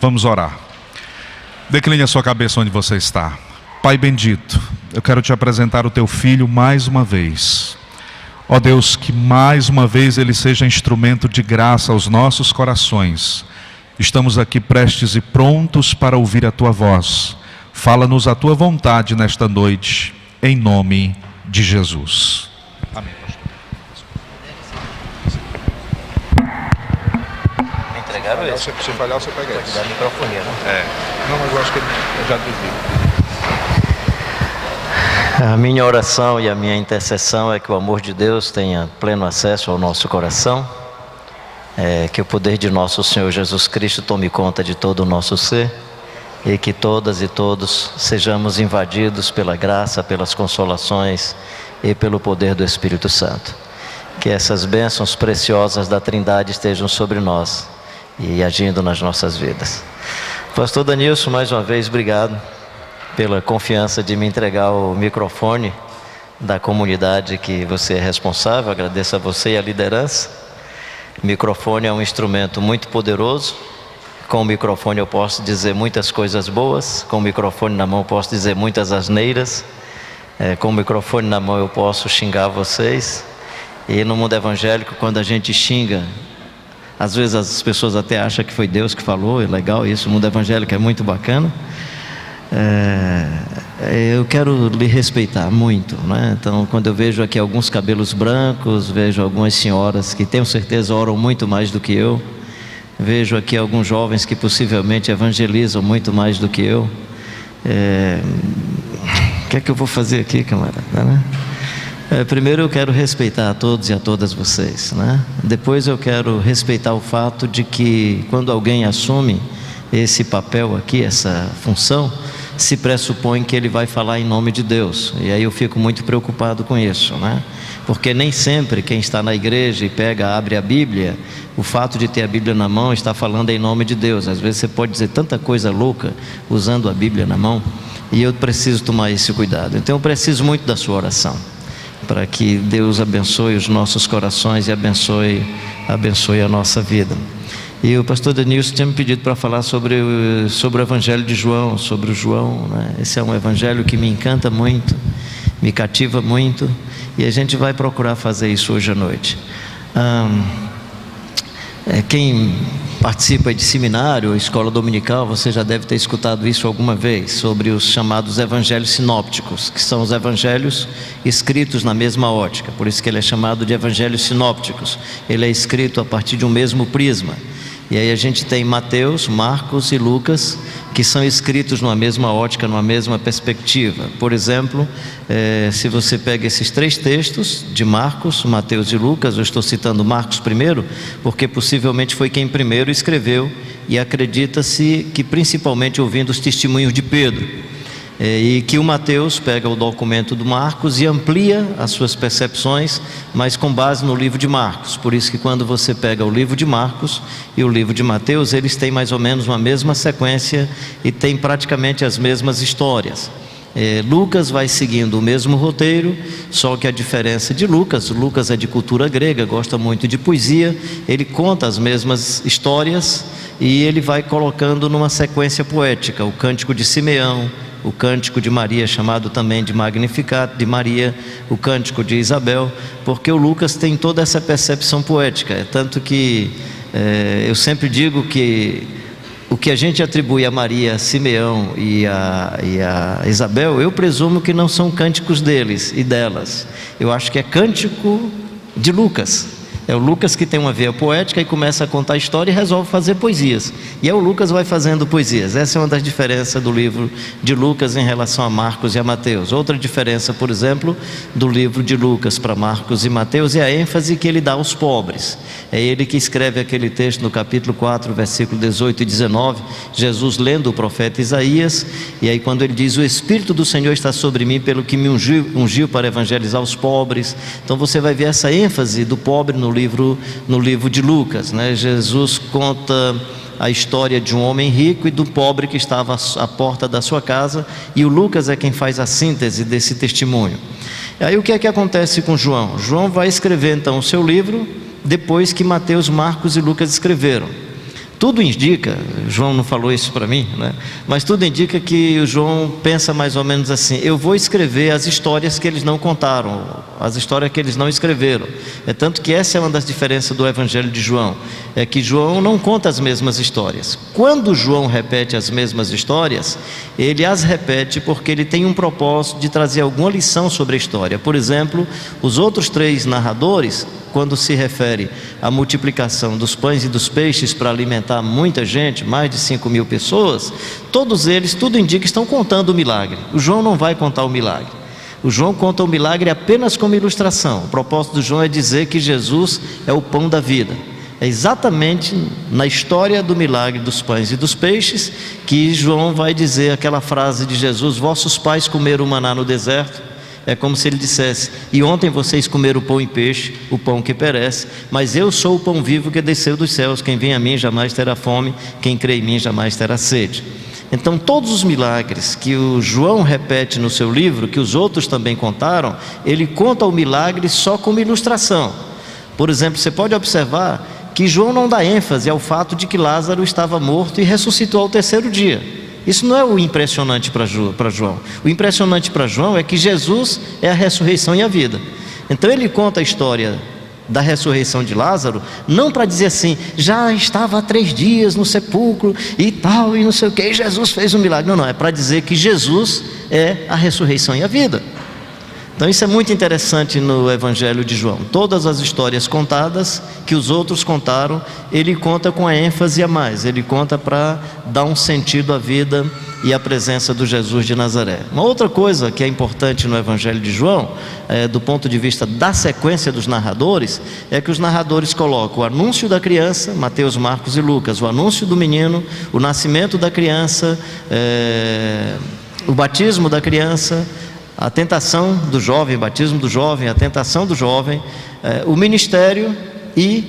Vamos orar. Decline a sua cabeça onde você está. Pai bendito, eu quero te apresentar o teu filho mais uma vez. Ó Deus, que mais uma vez ele seja instrumento de graça aos nossos corações. Estamos aqui prestes e prontos para ouvir a tua voz. Fala-nos a tua vontade nesta noite, em nome de Jesus. Amém, pastor. Me entregaram esse? Se falhar, você pega esse. Dá microfone, né? Não, mas eu acho que eu já desvio. A minha oração e a minha intercessão é que o amor de Deus tenha pleno acesso ao nosso coração, que o poder de nosso Senhor Jesus Cristo tome conta de todo o nosso ser, e que todas e todos sejamos invadidos pela graça, pelas consolações e pelo poder do Espírito Santo. Que essas bênçãos preciosas da Trindade estejam sobre nós e agindo nas nossas vidas. Pastor Danilson, mais uma vez, obrigado pela confiança de me entregar o microfone da comunidade que você é responsável. Agradeço a você e a liderança. O microfone é um instrumento muito poderoso. Com o microfone eu posso dizer muitas coisas boas, com o microfone na mão eu posso dizer muitas asneiras, com o microfone na mão eu posso xingar vocês. E no mundo evangélico, quando a gente xinga, às vezes as pessoas até acham que foi Deus que falou. É legal isso, o mundo evangélico é muito bacana. Eu quero lhe respeitar muito, né? Então, quando eu vejo aqui alguns cabelos brancos, vejo algumas senhoras que tenho certeza oram muito mais do que eu, vejo aqui alguns jovens que possivelmente evangelizam muito mais do que eu. O que é que eu vou fazer aqui, camarada, né? Primeiro eu quero respeitar a todos e a todas vocês, né? Depois eu quero respeitar o fato de que quando alguém assume esse papel aqui, essa função, se pressupõe que ele vai falar em nome de Deus. E aí eu fico muito preocupado com isso, né? Porque nem sempre quem está na igreja e abre a Bíblia, o fato de ter a Bíblia na mão está falando em nome de Deus. Às vezes você pode dizer tanta coisa louca usando a Bíblia na mão, e eu preciso tomar esse cuidado. Então eu preciso muito da sua oração, para que Deus abençoe os nossos corações e abençoe a nossa vida. E o pastor Danilson tinha me pedido para falar sobre o evangelho de João, sobre o João, né? Esse é um evangelho que me encanta muito, me cativa muito, e a gente vai procurar fazer isso hoje à noite. Quem participa de seminário ou escola dominical, você já deve ter escutado isso alguma vez, sobre os chamados evangelhos sinópticos, que são os evangelhos escritos na mesma ótica. Por isso que ele é chamado de evangelhos sinópticos. Ele é escrito a partir de um mesmo prisma. E aí a gente tem Mateus, Marcos e Lucas, que são escritos numa mesma ótica, numa mesma perspectiva. Por exemplo, se você pega esses três textos de Marcos, Mateus e Lucas, eu estou citando Marcos primeiro, porque possivelmente foi quem primeiro escreveu, e acredita-se que principalmente ouvindo os testemunhos de Pedro. E que o Mateus pega o documento do Marcos e amplia as suas percepções, mas com base no livro de Marcos. Por isso que quando você pega o livro de Marcos e o livro de Mateus, eles têm mais ou menos uma mesma sequência e têm praticamente as mesmas histórias. Lucas vai seguindo o mesmo roteiro, só que a diferença de Lucas é de cultura grega, gosta muito de poesia, ele conta as mesmas histórias e ele vai colocando numa sequência poética, o Cântico de Simeão, o Cântico de Maria, chamado também de Magnificat de Maria, o Cântico de Isabel, porque o Lucas tem toda essa percepção poética. Tanto que eu sempre digo que o que a gente atribui a Maria, a Simeão e a Isabel, eu presumo que não são cânticos deles e delas. Eu acho que é cântico de Lucas. É o Lucas que tem uma veia poética e começa a contar a história e resolve fazer poesias. E aí o Lucas vai fazendo poesias. Essa é uma das diferenças do livro de Lucas em relação a Marcos e a Mateus. Outra diferença, por exemplo, do livro de Lucas para Marcos e Mateus é a ênfase que ele dá aos pobres. É ele que escreve aquele texto no capítulo 4, versículo 18 e 19, Jesus lendo o profeta Isaías, e aí quando ele diz: o Espírito do Senhor está sobre mim, pelo que me ungiu para evangelizar os pobres. Então você vai ver essa ênfase do pobre no livro de Lucas, né? Jesus conta a história de um homem rico e do pobre que estava à porta da sua casa, e o Lucas é quem faz a síntese desse testemunho. Aí o que é que acontece com João? João vai escrever então o seu livro depois que Mateus, Marcos e Lucas escreveram. Tudo indica, João não falou isso para mim, né? Mas tudo indica que o João pensa mais ou menos assim: eu vou escrever as histórias que eles não contaram, as histórias que eles não escreveram. É tanto que essa é uma das diferenças do Evangelho de João, é que João não conta as mesmas histórias. Quando João repete as mesmas histórias, ele as repete porque ele tem um propósito de trazer alguma lição sobre a história. Por exemplo, os outros 3 narradores, quando se refere à multiplicação dos pães e dos peixes para alimentar muita gente, mais de 5.000 pessoas, todos eles, tudo indica, estão contando o milagre. O João não vai contar o milagre. O João conta o milagre apenas como ilustração. O propósito do João é dizer que Jesus é o pão da vida. É exatamente na história do milagre dos pães e dos peixes que João vai dizer aquela frase de Jesus: vossos pais comeram maná no deserto. É como se ele dissesse: e ontem vocês comeram pão e peixe, o pão que perece, mas eu sou o pão vivo que desceu dos céus. Quem vem a mim jamais terá fome, quem crê em mim jamais terá sede. Então todos os milagres que o João repete no seu livro, que os outros também contaram, ele conta o milagre só como ilustração. Por exemplo, você pode observar que João não dá ênfase ao fato de que Lázaro estava morto e ressuscitou ao 3º dia. Isso não é o impressionante para João. O impressionante para João é que Jesus é a ressurreição e a vida. Então ele conta a história da ressurreição de Lázaro, não para dizer assim: já estava há 3 dias no sepulcro e tal, e não sei o que, e Jesus fez um milagre. Não, é para dizer que Jesus é a ressurreição e a vida. Então isso é muito interessante no Evangelho de João. Todas as histórias contadas, que os outros contaram, ele conta com a ênfase a mais. Ele conta para dar um sentido à vida e à presença do Jesus de Nazaré. Uma outra coisa que é importante no Evangelho de João, do ponto de vista da sequência dos narradores, é que os narradores colocam o anúncio da criança, Mateus, Marcos e Lucas, o anúncio do menino, o nascimento da criança, o batismo da criança, a tentação do jovem, batismo do jovem, a tentação do jovem, o ministério e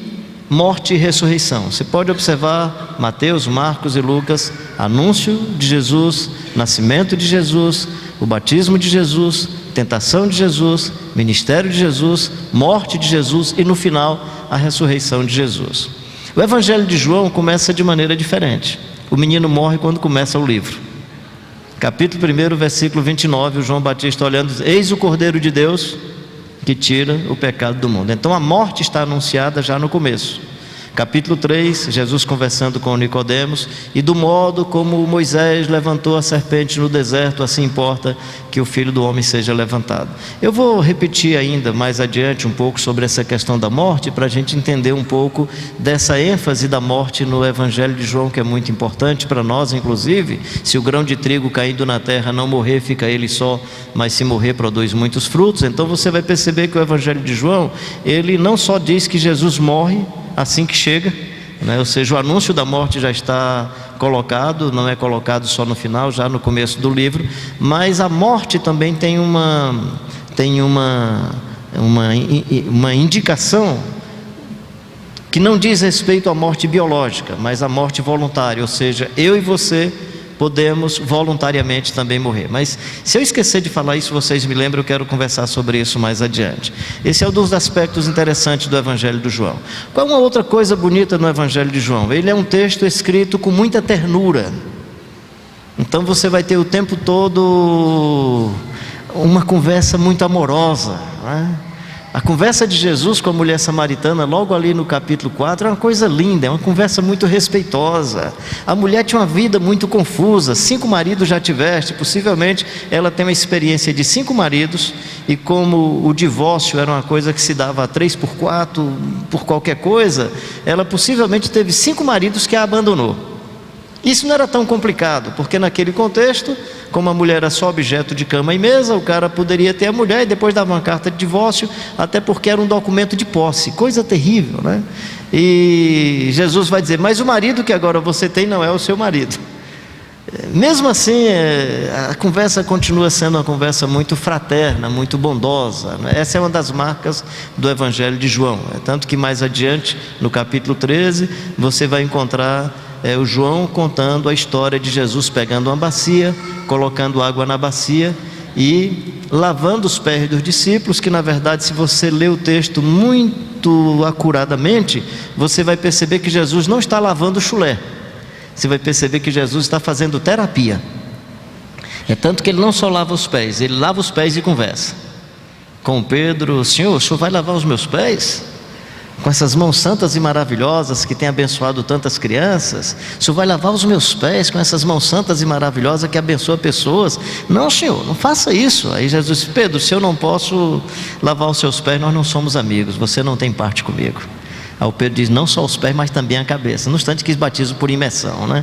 morte e ressurreição. Você pode observar Mateus, Marcos e Lucas: anúncio de Jesus, nascimento de Jesus, o batismo de Jesus, tentação de Jesus, ministério de Jesus, morte de Jesus e no final a ressurreição de Jesus. O Evangelho de João começa de maneira diferente. O menino morre quando começa o livro. Capítulo 1, versículo 29, o João Batista olhando diz: eis o Cordeiro de Deus que tira o pecado do mundo. Então a morte está anunciada já no começo. Capítulo 3, Jesus conversando com Nicodemos: e do modo como Moisés levantou a serpente no deserto, assim importa que o Filho do Homem seja levantado. Eu vou repetir ainda mais adiante um pouco sobre essa questão da morte, para a gente entender um pouco dessa ênfase da morte no Evangelho de João, que é muito importante para nós. Inclusive, se o grão de trigo caindo na terra não morrer, fica ele só, mas se morrer, produz muitos frutos. Então você vai perceber que o Evangelho de João, ele não só diz que Jesus morre assim que chega, né? Ou seja, o anúncio da morte já está colocado, não é colocado só no final, já no começo do livro, mas a morte também tem uma indicação que não diz respeito à morte biológica, mas à morte voluntária, ou seja, eu e você podemos voluntariamente também morrer. Mas se eu esquecer de falar isso, vocês me lembram, eu quero conversar sobre isso mais adiante. Esse é um dos aspectos interessantes do Evangelho de João. Qual é uma outra coisa bonita no Evangelho de João? Ele é um texto escrito com muita ternura. Então você vai ter o tempo todo uma conversa muito amorosa, né? A conversa de Jesus com a mulher samaritana, logo ali no capítulo 4, é uma coisa linda, é uma conversa muito respeitosa. A mulher tinha uma vida muito confusa, 5 maridos já tiveste, possivelmente ela tem uma experiência de 5 maridos, e como o divórcio era uma coisa que se dava a 3 por 4, por qualquer coisa, ela possivelmente teve 5 maridos que a abandonou. Isso não era tão complicado, porque naquele contexto, como a mulher era só objeto de cama e mesa, o cara poderia ter a mulher e depois dava uma carta de divórcio, até porque era um documento de posse, coisa terrível, né? E Jesus vai dizer: mas o marido que agora você tem não é o seu marido. Mesmo assim, a conversa continua sendo uma conversa muito fraterna, muito bondosa, né? Essa é uma das marcas do Evangelho de João. Tanto que mais adiante, no capítulo 13, você vai encontrar o João contando a história de Jesus pegando uma bacia, colocando água na bacia e lavando os pés dos discípulos, que na verdade, se você ler o texto muito acuradamente, você vai perceber que Jesus não está lavando o chulé, você vai perceber que Jesus está fazendo terapia. É tanto que ele não só lava os pés, ele lava os pés e conversa com Pedro: Senhor, o senhor vai lavar os meus pés? Com essas mãos santas e maravilhosas que tem abençoado tantas crianças, o senhor vai lavar os meus pés com essas mãos santas e maravilhosas que abençoam pessoas? Não, senhor, não faça isso. Aí Jesus disse: Pedro, se eu não posso lavar os seus pés, nós não somos amigos, você não tem parte comigo. Aí o Pedro diz: não só os pés, mas também a cabeça. No instante, quis batismo por imersão, né?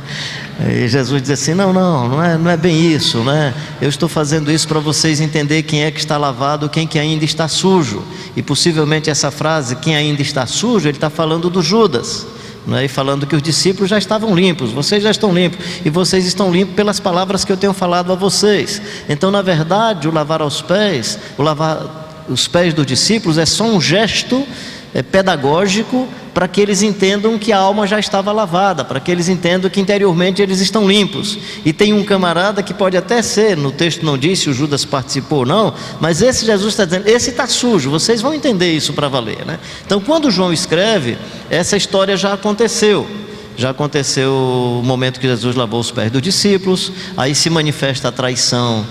E Jesus diz assim: não é bem isso, né? Eu estou fazendo isso para vocês entenderem quem é que está lavado, quem que ainda está sujo. E possivelmente essa frase, quem ainda está sujo, ele está falando do Judas, né? E falando que os discípulos já estavam limpos, vocês já estão limpos, e vocês estão limpos pelas palavras que eu tenho falado a vocês. Então, na verdade, o lavar os pés dos discípulos é só um gesto pedagógico para que eles entendam que a alma já estava lavada, para que eles entendam que interiormente eles estão limpos. E tem um camarada que pode até ser, no texto não diz se o Judas participou ou não, mas esse Jesus está dizendo: esse está sujo, vocês vão entender isso para valer, né? Então, quando João escreve, essa história já aconteceu o momento que Jesus lavou os pés dos discípulos, aí se manifesta a traição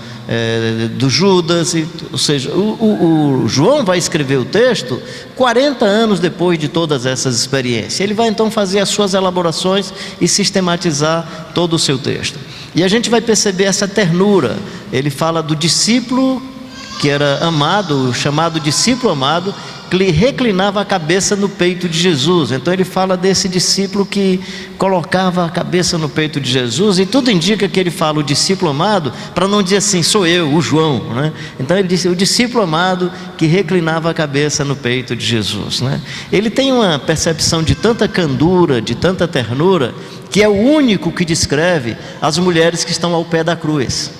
do Judas, ou seja, o João vai escrever o texto 40 anos depois de todas essas experiências. Ele vai então fazer as suas elaborações e sistematizar todo o seu texto, e a gente vai perceber essa ternura. Ele fala do discípulo que era amado, chamado discípulo amado, que reclinava a cabeça no peito de Jesus. Então ele fala desse discípulo que colocava a cabeça no peito de Jesus, e tudo indica que ele fala o discípulo amado, para não dizer assim: sou eu, o João, né? Então ele disse o discípulo amado que reclinava a cabeça no peito de Jesus, né? Ele tem uma percepção de tanta candura, de tanta ternura, que é o único que descreve as mulheres que estão ao pé da cruz.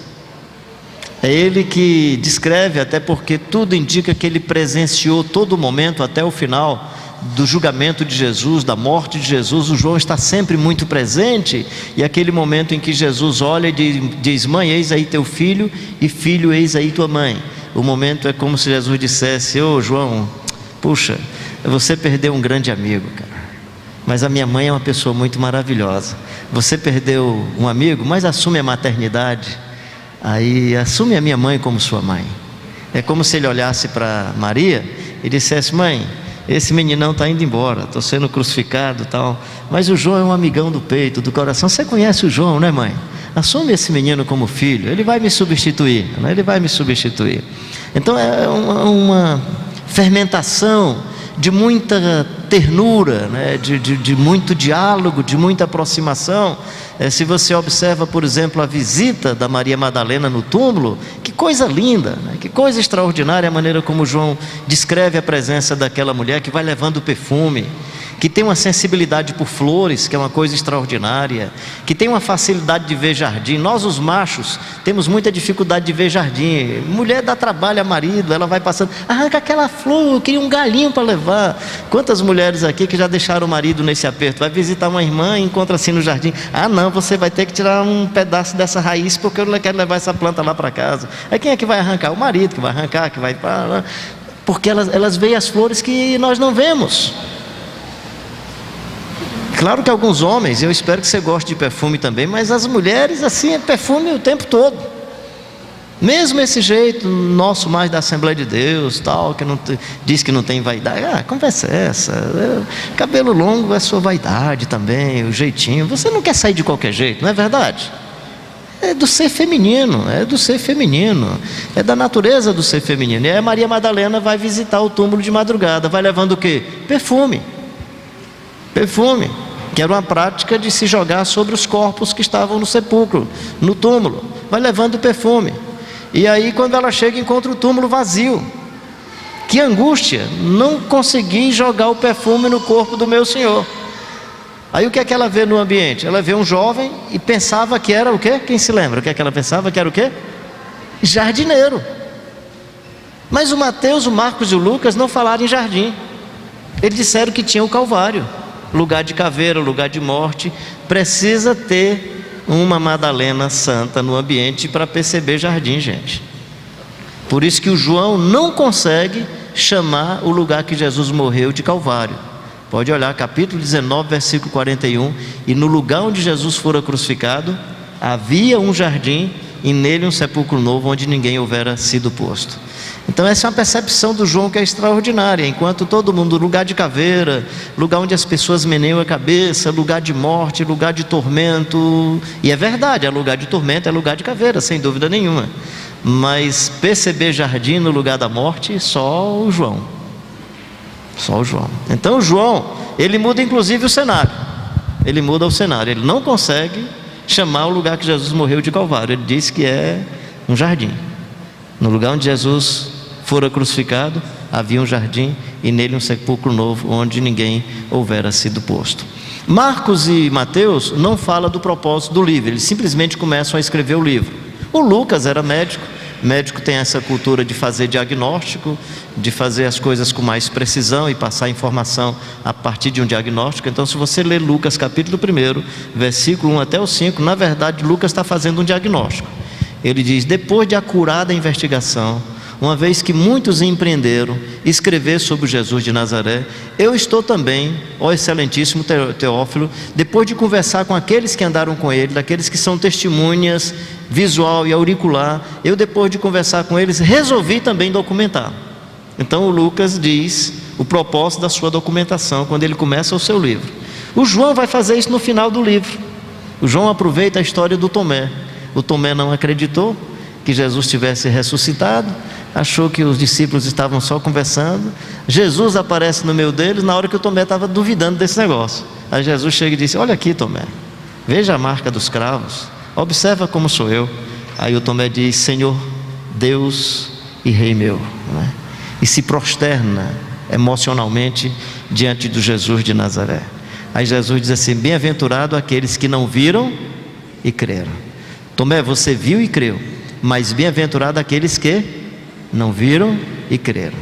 É ele que descreve, até porque tudo indica que ele presenciou todo o momento até o final do julgamento de Jesus, da morte de Jesus. O João está sempre muito presente, e aquele momento em que Jesus olha e diz: mãe, eis aí teu filho, e filho, eis aí tua mãe. O momento é como se Jesus dissesse: ô João, puxa, você perdeu um grande amigo, cara, mas a minha mãe é uma pessoa muito maravilhosa. Você perdeu um amigo, mas assume a maternidade, aí assume a minha mãe como sua mãe. É como se ele olhasse para Maria e dissesse: mãe, esse meninão está indo embora, estou sendo crucificado e tal, mas o João é um amigão do peito, do coração. Você conhece o João, né, mãe? Assume esse menino como filho, ele vai me substituir, né? Ele vai me substituir. Então é uma fermentação de muita ternura, né? de muito diálogo, de muita aproximação. Se você observa, por exemplo, a visita da Maria Madalena no túmulo, que coisa linda, né? Que coisa extraordinária a maneira como João descreve a presença daquela mulher que vai levando perfume, que tem uma sensibilidade por flores, que é uma coisa extraordinária, que tem uma facilidade de ver jardim. Nós, os machos, temos muita dificuldade de ver jardim. Mulher dá trabalho a marido, ela vai passando: arranca aquela flor, eu queria um galinho para levar. Quantas mulheres aqui que já deixaram o marido nesse aperto? Vai visitar uma irmã e encontra assim no jardim: ah não, você vai ter que tirar um pedaço dessa raiz, porque eu não quero levar essa planta lá para casa. Aí quem é que vai arrancar? O marido que vai arrancar, que vai... porque elas veem as flores que nós não vemos. Claro que alguns homens, eu espero que você goste de perfume também, mas as mulheres, assim, é perfume o tempo todo. Mesmo esse jeito nosso mais da Assembleia de Deus, tal, que não diz que não tem vaidade. Ah, conversa é essa? Cabelo longo é sua vaidade também, o jeitinho. Você não quer sair de qualquer jeito, não é verdade? É do ser feminino, é da natureza do ser feminino. E aí a Maria Madalena vai visitar o túmulo de madrugada, vai levando o quê? Perfume, que era uma prática de se jogar sobre os corpos que estavam no sepulcro, no túmulo. Vai levando perfume, e aí quando ela chega encontra o túmulo vazio. Que angústia, não consegui jogar o perfume no corpo do meu Senhor. Aí o que é que ela vê no ambiente? Ela vê um jovem e pensava que era o quê? Quem se lembra? O que é que ela pensava que era o quê? Jardineiro. Mas o Mateus, o Marcos e o Lucas não falaram em jardim. Eles disseram que tinha o Calvário, lugar de caveira, lugar de morte. Precisa ter uma Madalena santa no ambiente para perceber jardim, gente. Por isso que o João não consegue chamar o lugar que Jesus morreu de Calvário. Pode olhar, capítulo 19, versículo 41. E no lugar onde Jesus fora crucificado, havia um jardim, e nele um sepulcro novo, onde ninguém houvera sido posto. Então essa é uma percepção do João que é extraordinária. Enquanto todo mundo, lugar de caveira, lugar onde as pessoas meneiam a cabeça, lugar de morte, lugar de tormento. E é verdade, é lugar de tormento, é lugar de caveira, sem dúvida nenhuma. Mas perceber jardim no lugar da morte, só o João. Só o João. Então o João, ele muda inclusive o cenário. Ele muda o cenário. Ele não consegue chamar o lugar que Jesus morreu de Calvário. Ele diz que é um jardim. No lugar onde Jesus fora crucificado, havia um jardim, e nele um sepulcro novo, onde ninguém houvera sido posto. Marcos e Mateus não falam do propósito do livro. Eles simplesmente começam a escrever o livro. O Lucas era médico. Médico tem essa cultura de fazer diagnóstico, de fazer as coisas com mais precisão e passar informação a partir de um diagnóstico. Então, se você ler Lucas capítulo 1, versículo 1 até o 5, na verdade Lucas está fazendo um diagnóstico. Ele diz: depois de acurada investigação, uma vez que muitos empreenderam escrever sobre Jesus de Nazaré, eu estou também, ó excelentíssimo Teófilo, depois de conversar com aqueles que andaram com ele, daqueles que são testemunhas visual e auricular, eu, depois de conversar com eles, resolvi também documentar. Então o Lucas diz o propósito da sua documentação quando ele começa o seu livro. O João vai fazer isso no final do livro. O João aproveita a história do Tomé. O Tomé não acreditou que Jesus tivesse ressuscitado, achou que os discípulos estavam só conversando. Jesus aparece no meio deles na hora que o Tomé estava duvidando desse negócio. Aí Jesus chega e disse: olha aqui, Tomé, veja a marca dos cravos, observa como sou eu. Aí o Tomé diz: Senhor, Deus e Rei meu, né? E se prosterna emocionalmente diante do Jesus de Nazaré. Aí Jesus diz assim: bem-aventurado aqueles que não viram e creram. Tomé, você viu e creu, mas bem-aventurado aqueles que não viram e creram.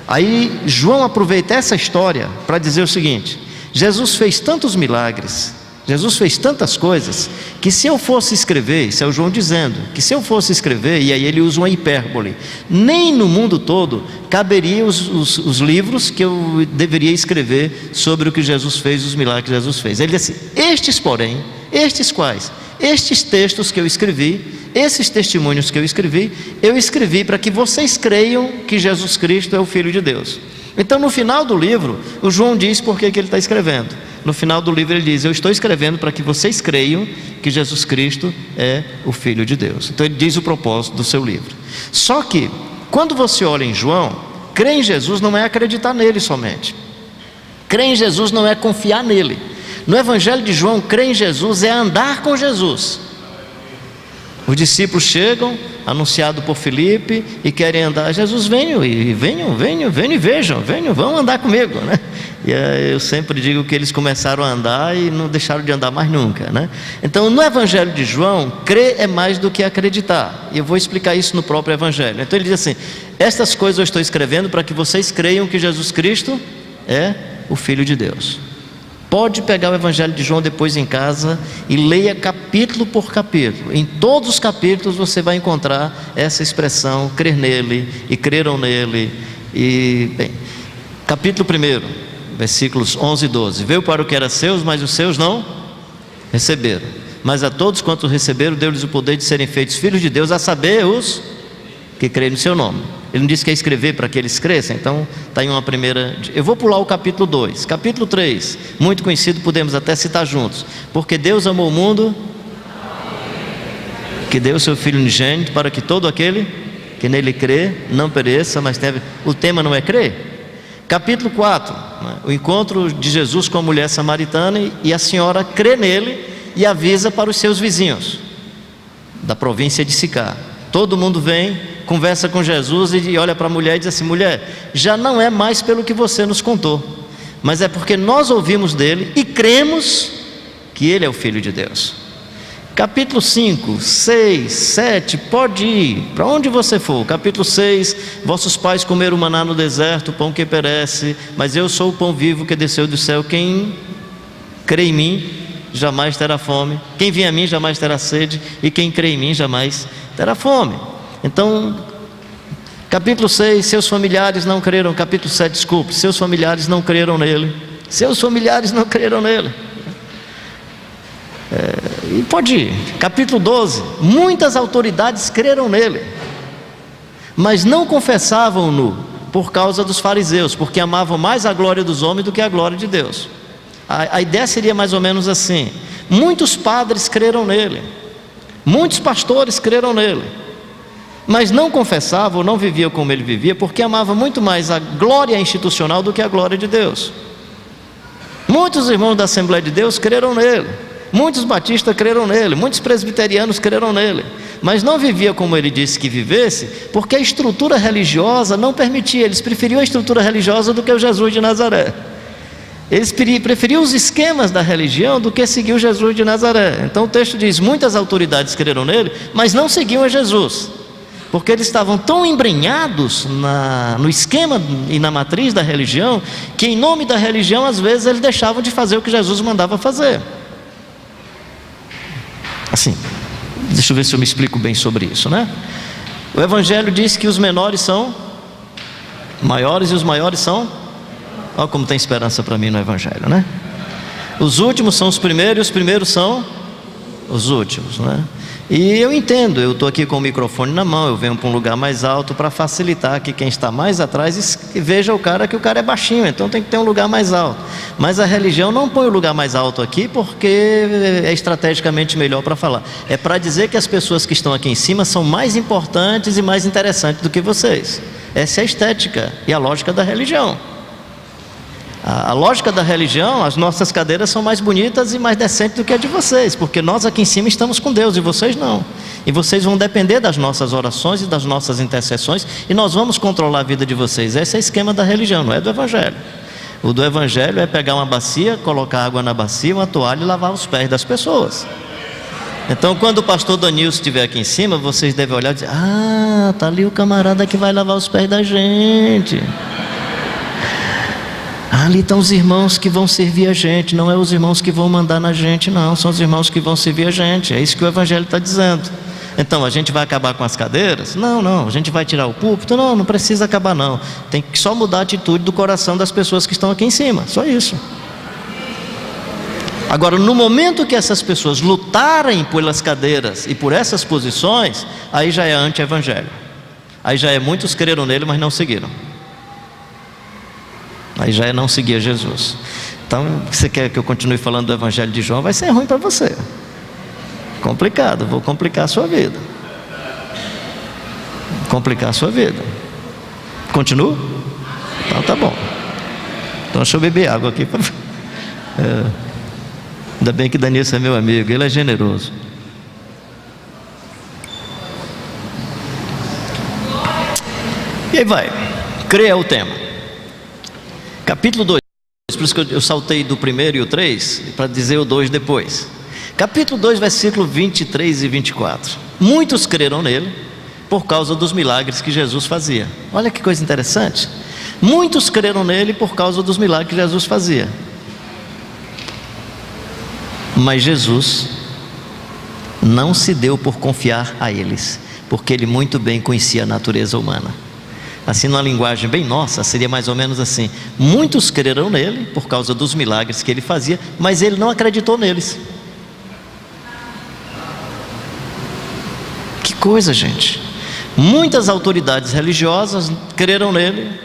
Aí João aproveita essa história para dizer o seguinte: Jesus fez tantos milagres, Jesus fez tantas coisas, que se eu fosse escrever, isso é o João dizendo, que se eu fosse escrever, e aí ele usa uma hipérbole, nem no mundo todo caberia os livros que eu deveria escrever sobre o que Jesus fez, os milagres que Jesus fez. Ele diz assim: estes porém, estes quais? Estes textos que eu escrevi, esses testemunhos que eu escrevi para que vocês creiam que Jesus Cristo é o Filho de Deus. Então no final do livro, o João diz por que ele está escrevendo. No final do livro ele diz: eu estou escrevendo para que vocês creiam que Jesus Cristo é o Filho de Deus. Então ele diz o propósito do seu livro. Só que, quando você olha em João, crer em Jesus não é acreditar nele somente. Crer em Jesus não é confiar nele. No Evangelho de João, crer em Jesus é andar com Jesus. Os discípulos chegam, anunciado por Filipe, e querem andar. Jesus, venham e vejam, vão andar comigo, né? E eu sempre digo que eles começaram a andar e não deixaram de andar mais nunca, né? Então no Evangelho de João, crer é mais do que acreditar, e eu vou explicar isso no próprio Evangelho. Então ele diz assim: estas coisas eu estou escrevendo para que vocês creiam que Jesus Cristo é o Filho de Deus. Pode pegar o Evangelho de João depois em casa e leia capítulo por capítulo. Em todos os capítulos você vai encontrar essa expressão: crer nele e creram nele. E, bem, capítulo 1, versículos 11 e 12: veio para o que era seus, mas os seus não receberam. Mas a todos quantos receberam, deu-lhes o poder de serem feitos filhos de Deus, a saber, os que creem no seu nome. Ele não disse que ia escrever para que eles cresçam. Então está em uma primeira. Eu vou pular o capítulo 2. Capítulo 3, muito conhecido, podemos até citar juntos: porque Deus amou o mundo, que deu o seu Filho unigênito, para que todo aquele que nele crê não pereça, mas tenha. O tema não é crer. Capítulo 4, né? O encontro de Jesus com a mulher samaritana, e a senhora crê nele e avisa para os seus vizinhos da província de Sicar. Todo mundo vem, conversa com Jesus e olha para a mulher e diz assim: mulher, já não é mais pelo que você nos contou, mas é porque nós ouvimos dele e cremos que ele é o Filho de Deus. Capítulo 5, 6, 7, pode ir para onde você for. Capítulo 6: vossos pais comeram maná no deserto, pão que perece, mas eu sou o pão vivo que desceu do céu. Quem crê em mim jamais terá fome, quem vem a mim jamais terá sede, e quem crê em mim jamais terá fome. Então Capítulo 6, seus familiares não creram. Capítulo 7, desculpe, seus familiares não creram nele. Seus familiares não creram nele. E pode ir. Capítulo 12, muitas autoridades creram nele, mas não confessavam-no por causa dos fariseus, porque amavam mais a glória dos homens do que a glória de Deus. A ideia seria mais ou menos assim: muitos padres creram nele, muitos pastores creram nele, mas não confessavam, não viviam como ele vivia, porque amavam muito mais a glória institucional do que a glória de Deus. Muitos irmãos da Assembleia de Deus creram nele, muitos batistas creram nele, muitos presbiterianos creram nele, mas não vivia como ele disse que vivesse, porque a estrutura religiosa não permitia. Eles preferiam a estrutura religiosa do que o Jesus de Nazaré. Eles preferiam os esquemas da religião do que seguir o Jesus de Nazaré. Então o texto diz: muitas autoridades creram nele, mas não seguiam a Jesus, porque eles estavam tão embrenhados no esquema e na matriz da religião, que em nome da religião, às vezes, eles deixavam de fazer o que Jesus mandava fazer. Assim, deixa eu ver se eu me explico bem sobre isso, né? O Evangelho diz que os menores são maiores e os maiores são... Olha como tem esperança para mim no Evangelho, né? Os últimos são os primeiros e os primeiros são os últimos, né? E eu entendo, eu estou aqui com o microfone na mão, eu venho para um lugar mais alto para facilitar que quem está mais atrás veja o cara, que o cara é baixinho, então tem que ter um lugar mais alto. Mas a religião não põe o lugar mais alto aqui porque é estrategicamente melhor para falar. É para dizer que as pessoas que estão aqui em cima são mais importantes e mais interessantes do que vocês. Essa é a estética e a lógica da religião. A lógica da religião: as nossas cadeiras são mais bonitas e mais decentes do que a de vocês, porque nós aqui em cima estamos com Deus e vocês não. E vocês vão depender das nossas orações e das nossas intercessões, e nós vamos controlar a vida de vocês. Esse é o esquema da religião, não é do Evangelho. O do Evangelho é pegar uma bacia, colocar água na bacia, uma toalha e lavar os pés das pessoas. Então, quando o pastor Danilo estiver aqui em cima, vocês devem olhar e dizer: ah, está ali o camarada que vai lavar os pés da gente. Ali estão os irmãos que vão servir a gente. Não é os irmãos que vão mandar na gente, não. São os irmãos que vão servir a gente. É isso que o Evangelho está dizendo. Então, a gente vai acabar com as cadeiras? Não. A gente vai tirar o púlpito? Não precisa acabar não. Tem que só mudar a atitude do coração das pessoas que estão aqui em cima. Só isso. Agora, no momento que essas pessoas lutarem pelas cadeiras e por essas posições, aí já é anti-evangelho. Aí já é muitos creram nele, mas não seguiram. Aí já é não seguir Jesus. Então, você quer que eu continue falando do Evangelho de João? Vai ser ruim para você. Complicado, vou complicar a sua vida. Complicar a sua vida. Continuo? Então tá bom. Então deixa eu beber água aqui. Ainda bem que Danilson é meu amigo, ele é generoso. E aí vai. Crer é o tema. Capítulo 2, por isso que eu saltei do primeiro e o 3, para dizer o 2 depois. Capítulo 2, versículo 23 e 24. Muitos creram nele por causa dos milagres que Jesus fazia. Olha que coisa interessante. Muitos creram nele por causa dos milagres que Jesus fazia. Mas Jesus não se deu por confiar a eles, porque ele muito bem conhecia a natureza humana. Assim, numa linguagem bem nossa, seria mais ou menos assim: muitos creram nele por causa dos milagres que ele fazia, mas ele não acreditou neles. Que coisa, gente! Muitas autoridades religiosas creram nele,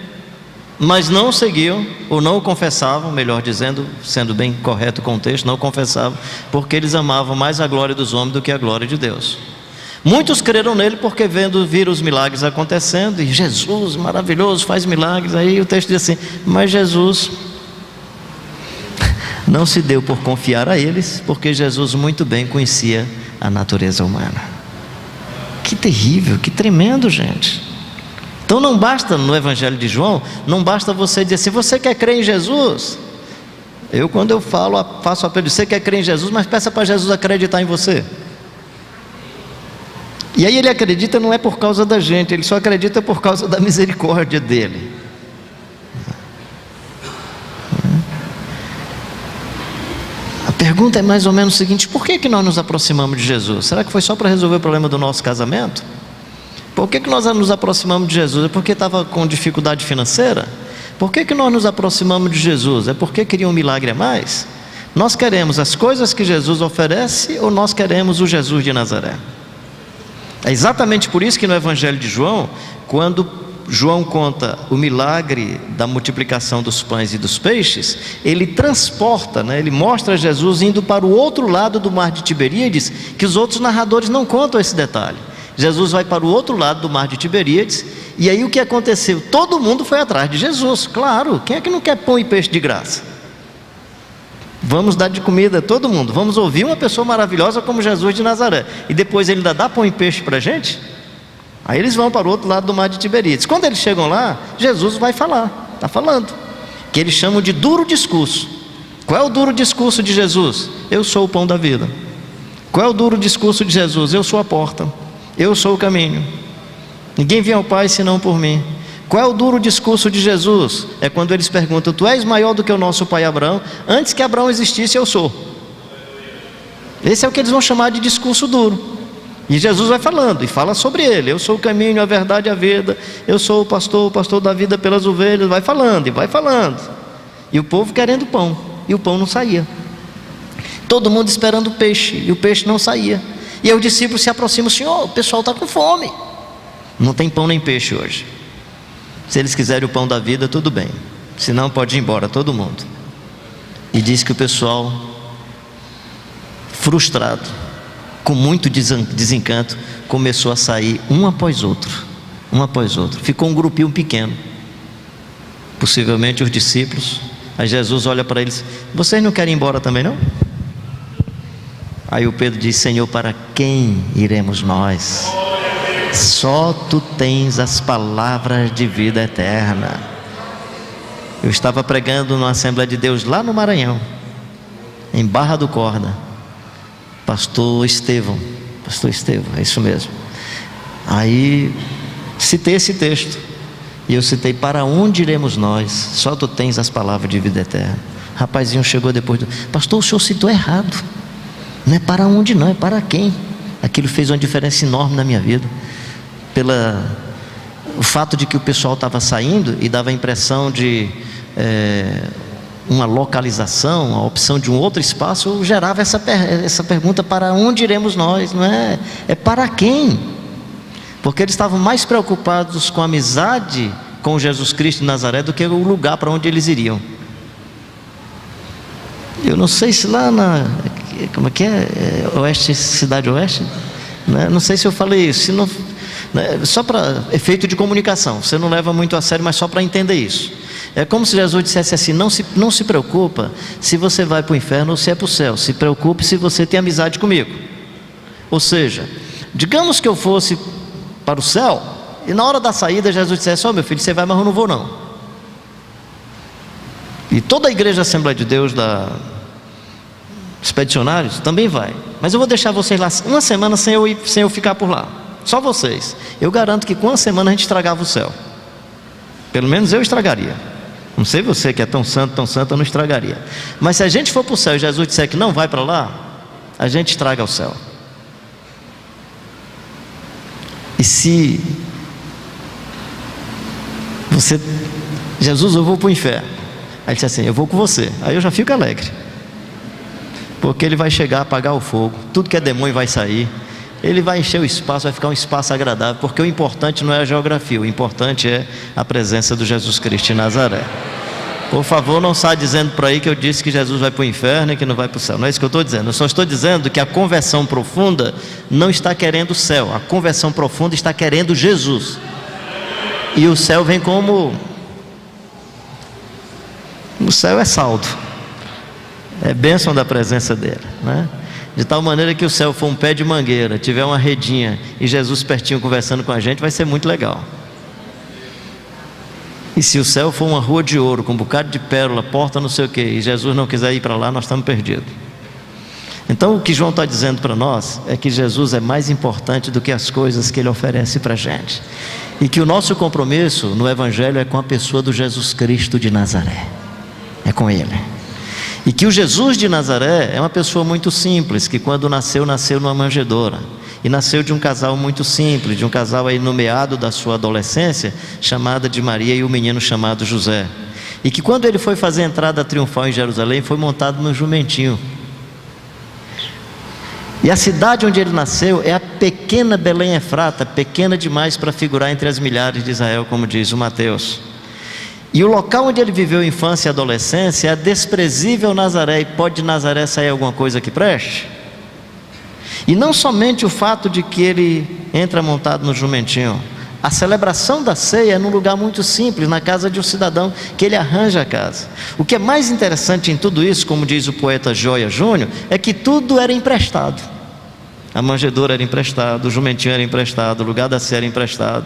mas não seguiam, ou não o confessavam, melhor dizendo, sendo bem correto o contexto, não confessavam, porque eles amavam mais a glória dos homens do que a glória de Deus. Muitos creram nele porque viram os milagres acontecendo, e Jesus maravilhoso, faz milagres. Aí o texto diz assim: mas Jesus não se deu por confiar a eles, porque Jesus muito bem conhecia a natureza humana. Que terrível, que tremendo, gente. Então não basta, no Evangelho de João, não basta você dizer assim: você quer crer em Jesus? Quando eu falo, faço apelo: você quer crer em Jesus, mas peça para Jesus acreditar em você. E aí ele acredita não é por causa da gente, ele só acredita por causa da misericórdia dele. A pergunta é mais ou menos o seguinte: por que nós nos aproximamos de Jesus? Será que foi só para resolver o problema do nosso casamento? Por que nós nos aproximamos de Jesus? É porque estava com dificuldade financeira? Por que nós nos aproximamos de Jesus? É porque queria um milagre a mais? Nós queremos as coisas que Jesus oferece ou nós queremos o Jesus de Nazaré? É exatamente por isso que no Evangelho de João, quando João conta o milagre da multiplicação dos pães e dos peixes, ele transporta, ele mostra Jesus indo para o outro lado do mar de Tiberíades, que os outros narradores não contam esse detalhe. Jesus vai para o outro lado do mar de Tiberíades, e aí o que aconteceu? Todo mundo foi atrás de Jesus, claro, quem é que não quer pão e peixe de graça? Vamos dar de comida a todo mundo, vamos ouvir uma pessoa maravilhosa como Jesus de Nazaré, e depois ele ainda dá pão e peixe para a gente? Aí eles vão para o outro lado do mar de Tiberíades. Quando eles chegam lá, Jesus vai falar, está falando, que eles chamam de duro discurso. Qual é o duro discurso de Jesus? Eu sou o pão da vida. Qual é o duro discurso de Jesus? Eu sou a porta, eu sou o caminho, ninguém vem ao Pai senão por mim. Qual é o duro discurso de Jesus? É quando eles perguntam: tu és maior do que o nosso pai Abraão? Antes que Abraão existisse, eu sou. Esse é o que eles vão chamar de discurso duro. E Jesus vai falando, e fala sobre ele: eu sou o caminho, a verdade e a vida, eu sou o pastor da vida pelas ovelhas. Vai falando, e vai falando, e o povo querendo pão, e o pão não saía, todo mundo esperando o peixe, e o peixe não saía. E aí os discípulos se aproximam: Senhor, o pessoal está com fome, não tem pão nem peixe hoje. Se eles quiserem o pão da vida, tudo bem, senão pode ir embora todo mundo. E diz que o pessoal, frustrado, com muito desencanto, começou a sair um após outro. Ficou um grupinho pequeno, possivelmente os discípulos. Aí Jesus olha para eles: vocês não querem ir embora também não? Aí o Pedro diz: Senhor, para quem iremos nós? Só tu tens as palavras de vida eterna. Eu estava pregando numa Assembleia de Deus lá no Maranhão, em Barra do Corda. Pastor Estevão, é isso mesmo. Aí citei esse texto, e eu citei: para onde iremos nós? Só tu tens as palavras de vida eterna. Rapazinho chegou depois: pastor, o senhor citou errado, não é para onde não, é para quem. Aquilo fez uma diferença enorme na minha vida, o fato de que o pessoal estava saindo e dava a impressão de uma localização, a opção de um outro espaço, gerava essa pergunta: para onde iremos nós? Não é, é para quem? Porque eles estavam mais preocupados com a amizade com Jesus Cristo de Nazaré do que o lugar para onde eles iriam. Eu não sei se lá como é que é? Oeste, Cidade Oeste, né? Não sei se eu falei isso, se não, né? Só para efeito de comunicação, você não leva muito a sério, mas só para entender isso. É como se Jesus dissesse assim: não se preocupa se você vai para o inferno ou se é para o céu, se preocupe se você tem amizade comigo. Ou seja, digamos que eu fosse para o céu, e na hora da saída Jesus dissesse: meu filho, você vai, mas eu não vou não. E toda a igreja Assembleia de Deus Expedicionários também vai, mas eu vou deixar vocês lá uma semana sem eu ficar por lá, só vocês. Eu garanto que com uma semana a gente estragava o céu, pelo menos eu estragaria. Não sei você que é tão santo, eu não estragaria. Mas se a gente for para o céu e Jesus disser que não vai para lá, a gente estraga o céu. E se Jesus, eu vou para o inferno, aí ele diz assim: eu vou com você, aí eu já fico alegre, porque ele vai chegar, apagar o fogo, tudo que é demônio vai sair, ele vai encher o espaço, vai ficar um espaço agradável, porque o importante não é a geografia, o importante é a presença do Jesus Cristo de Nazaré. Por favor, não saia dizendo por aí que eu disse que Jesus vai para o inferno e que não vai para o céu. Não é isso que eu estou dizendo. Eu só estou dizendo que a conversão profunda não está querendo o céu, a conversão profunda está querendo Jesus. E o céu vem como... o céu é saldo, é bênção da presença dele, né? De tal maneira que o céu for um pé de mangueira, tiver uma redinha e Jesus pertinho conversando com a gente, vai ser muito legal. E se o céu for uma rua de ouro, com um bocado de pérola, porta não sei o que, e Jesus não quiser ir para lá, nós estamos perdidos. Então o que João está dizendo para nós é que Jesus é mais importante do que as coisas que Ele oferece para a gente, e que o nosso compromisso no Evangelho é com a pessoa do Jesus Cristo de Nazaré, é com Ele. E que o Jesus de Nazaré é uma pessoa muito simples, que quando nasceu numa manjedoura, e nasceu de um casal muito simples, de um casal aí no meado da sua adolescência, chamada de Maria, e um menino chamado José. E que quando ele foi fazer a entrada triunfal em Jerusalém, foi montado num jumentinho. E a cidade onde ele nasceu é a pequena Belém Efrata, pequena demais para figurar entre as milhares de Israel, como diz o Mateus. E o local onde ele viveu infância e adolescência é a desprezível Nazaré. E pode de Nazaré sair alguma coisa que preste? E não somente o fato de que ele entra montado no jumentinho. A celebração da ceia é num lugar muito simples, na casa de um cidadão, que ele arranja a casa. O que é mais interessante em tudo isso, como diz o poeta Joia Júnior, é que tudo era emprestado. A manjedoura era emprestada, o jumentinho era emprestado, o lugar da ceia era emprestado.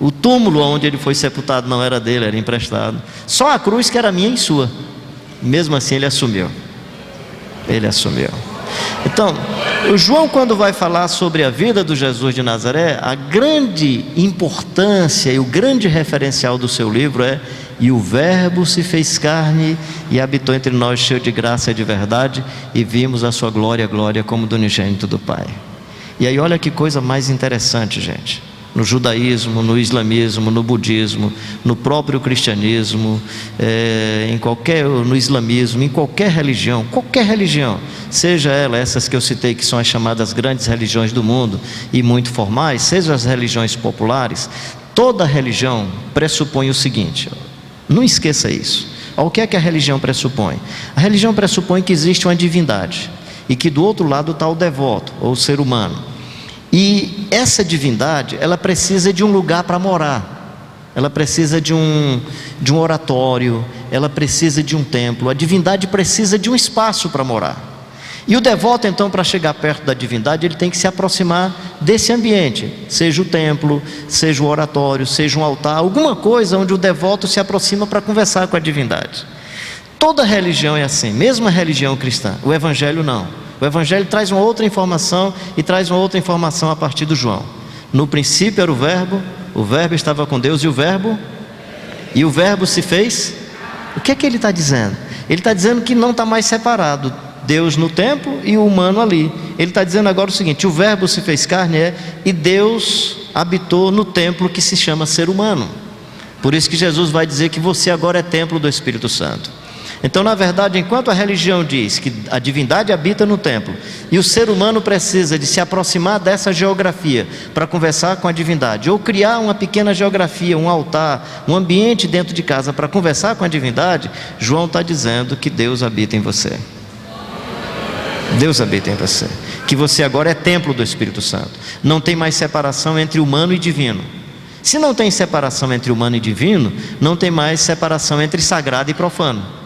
O túmulo onde ele foi sepultado não era dele, era emprestado. Só a cruz que era minha e sua. Mesmo assim ele assumiu. Ele assumiu. Então, o João, quando vai falar sobre a vida do Jesus de Nazaré, a grande importância e o grande referencial do seu livro é: e o Verbo se fez carne e habitou entre nós, cheio de graça e de verdade, e vimos a sua glória, glória como do unigênito do Pai. E aí olha que coisa mais interessante, gente. No judaísmo, no islamismo, no budismo, no próprio cristianismo, no islamismo, em qualquer religião, seja ela essas que eu citei, que são as chamadas grandes religiões do mundo e muito formais, seja as religiões populares, toda religião pressupõe o seguinte, não esqueça isso. O que é que a religião pressupõe? A religião pressupõe que existe uma divindade e que do outro lado está o devoto, ou o ser humano. E essa divindade, ela precisa de um lugar para morar, ela precisa de um oratório, ela precisa de um templo. A divindade precisa de um espaço para morar. E o devoto, então, para chegar perto da divindade, ele tem que se aproximar desse ambiente, seja o templo, seja o oratório, seja um altar, alguma coisa onde o devoto se aproxima para conversar com a divindade. Toda religião é assim, mesmo a religião cristã. O Evangelho não. O Evangelho traz uma outra informação, e traz uma outra informação a partir do João. No princípio era o Verbo estava com Deus, e o Verbo se fez. O que é que ele está dizendo? Ele está dizendo que não está mais separado, Deus no templo e o humano ali. Ele está dizendo agora o seguinte: o Verbo se fez carne, e Deus habitou no templo que se chama ser humano. Por isso que Jesus vai dizer que você agora é templo do Espírito Santo. Então, na verdade, enquanto a religião diz que a divindade habita no templo e o ser humano precisa de se aproximar dessa geografia para conversar com a divindade, ou criar uma pequena geografia, um altar, um ambiente dentro de casa para conversar com a divindade, João está dizendo que Deus habita em você. Deus habita em você, que você agora é templo do Espírito Santo. Não tem mais separação entre humano e divino. Se não tem separação entre humano e divino, não tem mais separação entre sagrado e profano.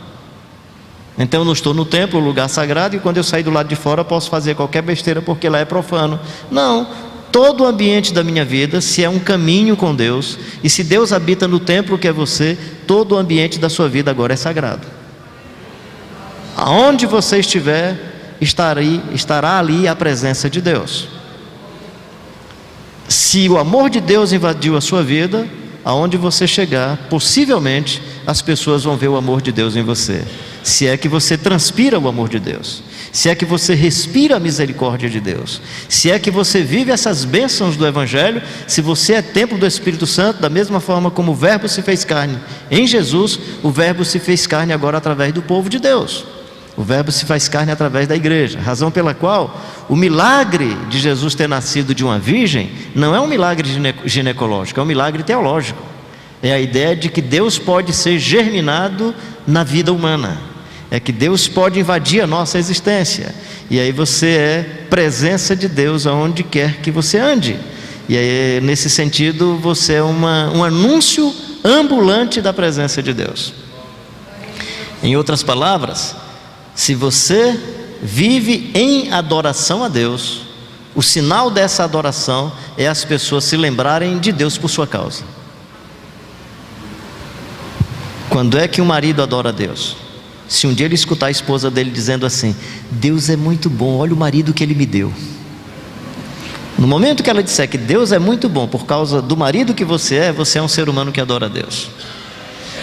Então eu não estou no templo, lugar sagrado, e quando eu sair do lado de fora posso fazer qualquer besteira porque lá é profano. Não, todo o ambiente da minha vida, se é um caminho com Deus, e se Deus habita no templo que é você, todo o ambiente da sua vida agora é sagrado. Aonde você estiver, estará ali a presença de Deus. Se o amor de Deus invadiu a sua vida, aonde você chegar, possivelmente as pessoas vão ver o amor de Deus em você. Se é que você transpira o amor de Deus, se é que você respira a misericórdia de Deus, se é que você vive essas bênçãos do Evangelho, se você é templo do Espírito Santo, da mesma forma como o Verbo se fez carne em Jesus, o Verbo se fez carne agora através do povo de Deus. O Verbo se faz carne através da igreja, razão pela qual o milagre de Jesus ter nascido de uma virgem não é um milagre ginecológico, é um milagre teológico. É a ideia de que Deus pode ser germinado na vida humana, é que Deus pode invadir a nossa existência, e aí você é presença de Deus aonde quer que você ande, e aí nesse sentido você é um anúncio ambulante da presença de Deus. Em outras palavras, se você vive em adoração a Deus, o sinal dessa adoração é as pessoas se lembrarem de Deus por sua causa. Quando é que o marido adora a Deus? Se um dia ele escutar a esposa dele dizendo assim: Deus é muito bom, olha o marido que ele me deu. No momento que ela disser que Deus é muito bom por causa do marido que você é um ser humano que adora a Deus.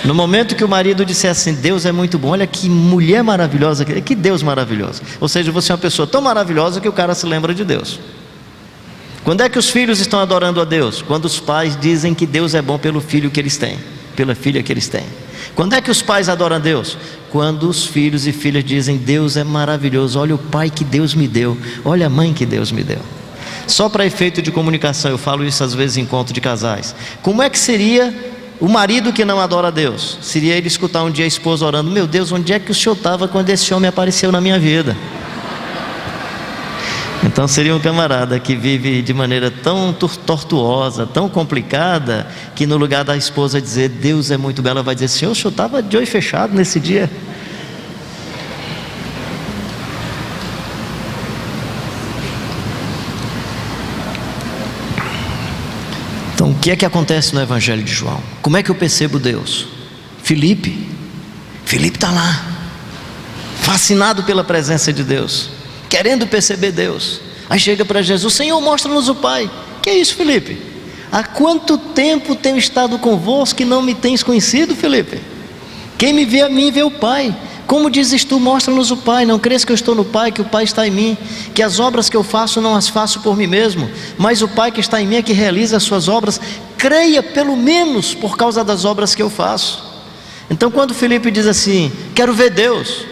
No momento que o marido disser assim: Deus é muito bom, olha que mulher maravilhosa, que Deus maravilhoso. Ou seja, você é uma pessoa tão maravilhosa que o cara se lembra de Deus. Quando é que os filhos estão adorando a Deus? Quando os pais dizem que Deus é bom pelo filho que eles têm, pela filha que eles têm. Quando é que os pais adoram a Deus? Quando os filhos e filhas dizem: Deus é maravilhoso, olha o pai que Deus me deu, olha a mãe que Deus me deu. Só para efeito de comunicação, eu falo isso às vezes em encontro de casais. Como é que seria o marido que não adora a Deus? Seria ele escutar um dia a esposa orando: meu Deus, onde é que o senhor estava quando esse homem apareceu na minha vida? Então seria um camarada que vive de maneira tão tortuosa, tão complicada, que no lugar da esposa dizer Deus é muito belo, ela vai dizer: senhor, o senhor estava de olho fechado nesse dia. Então o que é que acontece no Evangelho de João? Como é que eu percebo Deus? Filipe está lá, fascinado pela presença de Deus, querendo perceber Deus. Aí chega para Jesus: Senhor, mostra-nos o Pai. Que é isso, Filipe? Há quanto tempo tenho estado convosco e não me tens conhecido, Filipe? Quem me vê a mim, vê o Pai. Como dizes tu, mostra-nos o Pai? Não crês que eu estou no Pai, que o Pai está em mim, que as obras que eu faço não as faço por mim mesmo, mas o Pai que está em mim é que realiza as suas obras. Creia pelo menos por causa das obras que eu faço. Então quando Filipe diz assim: quero ver Deus,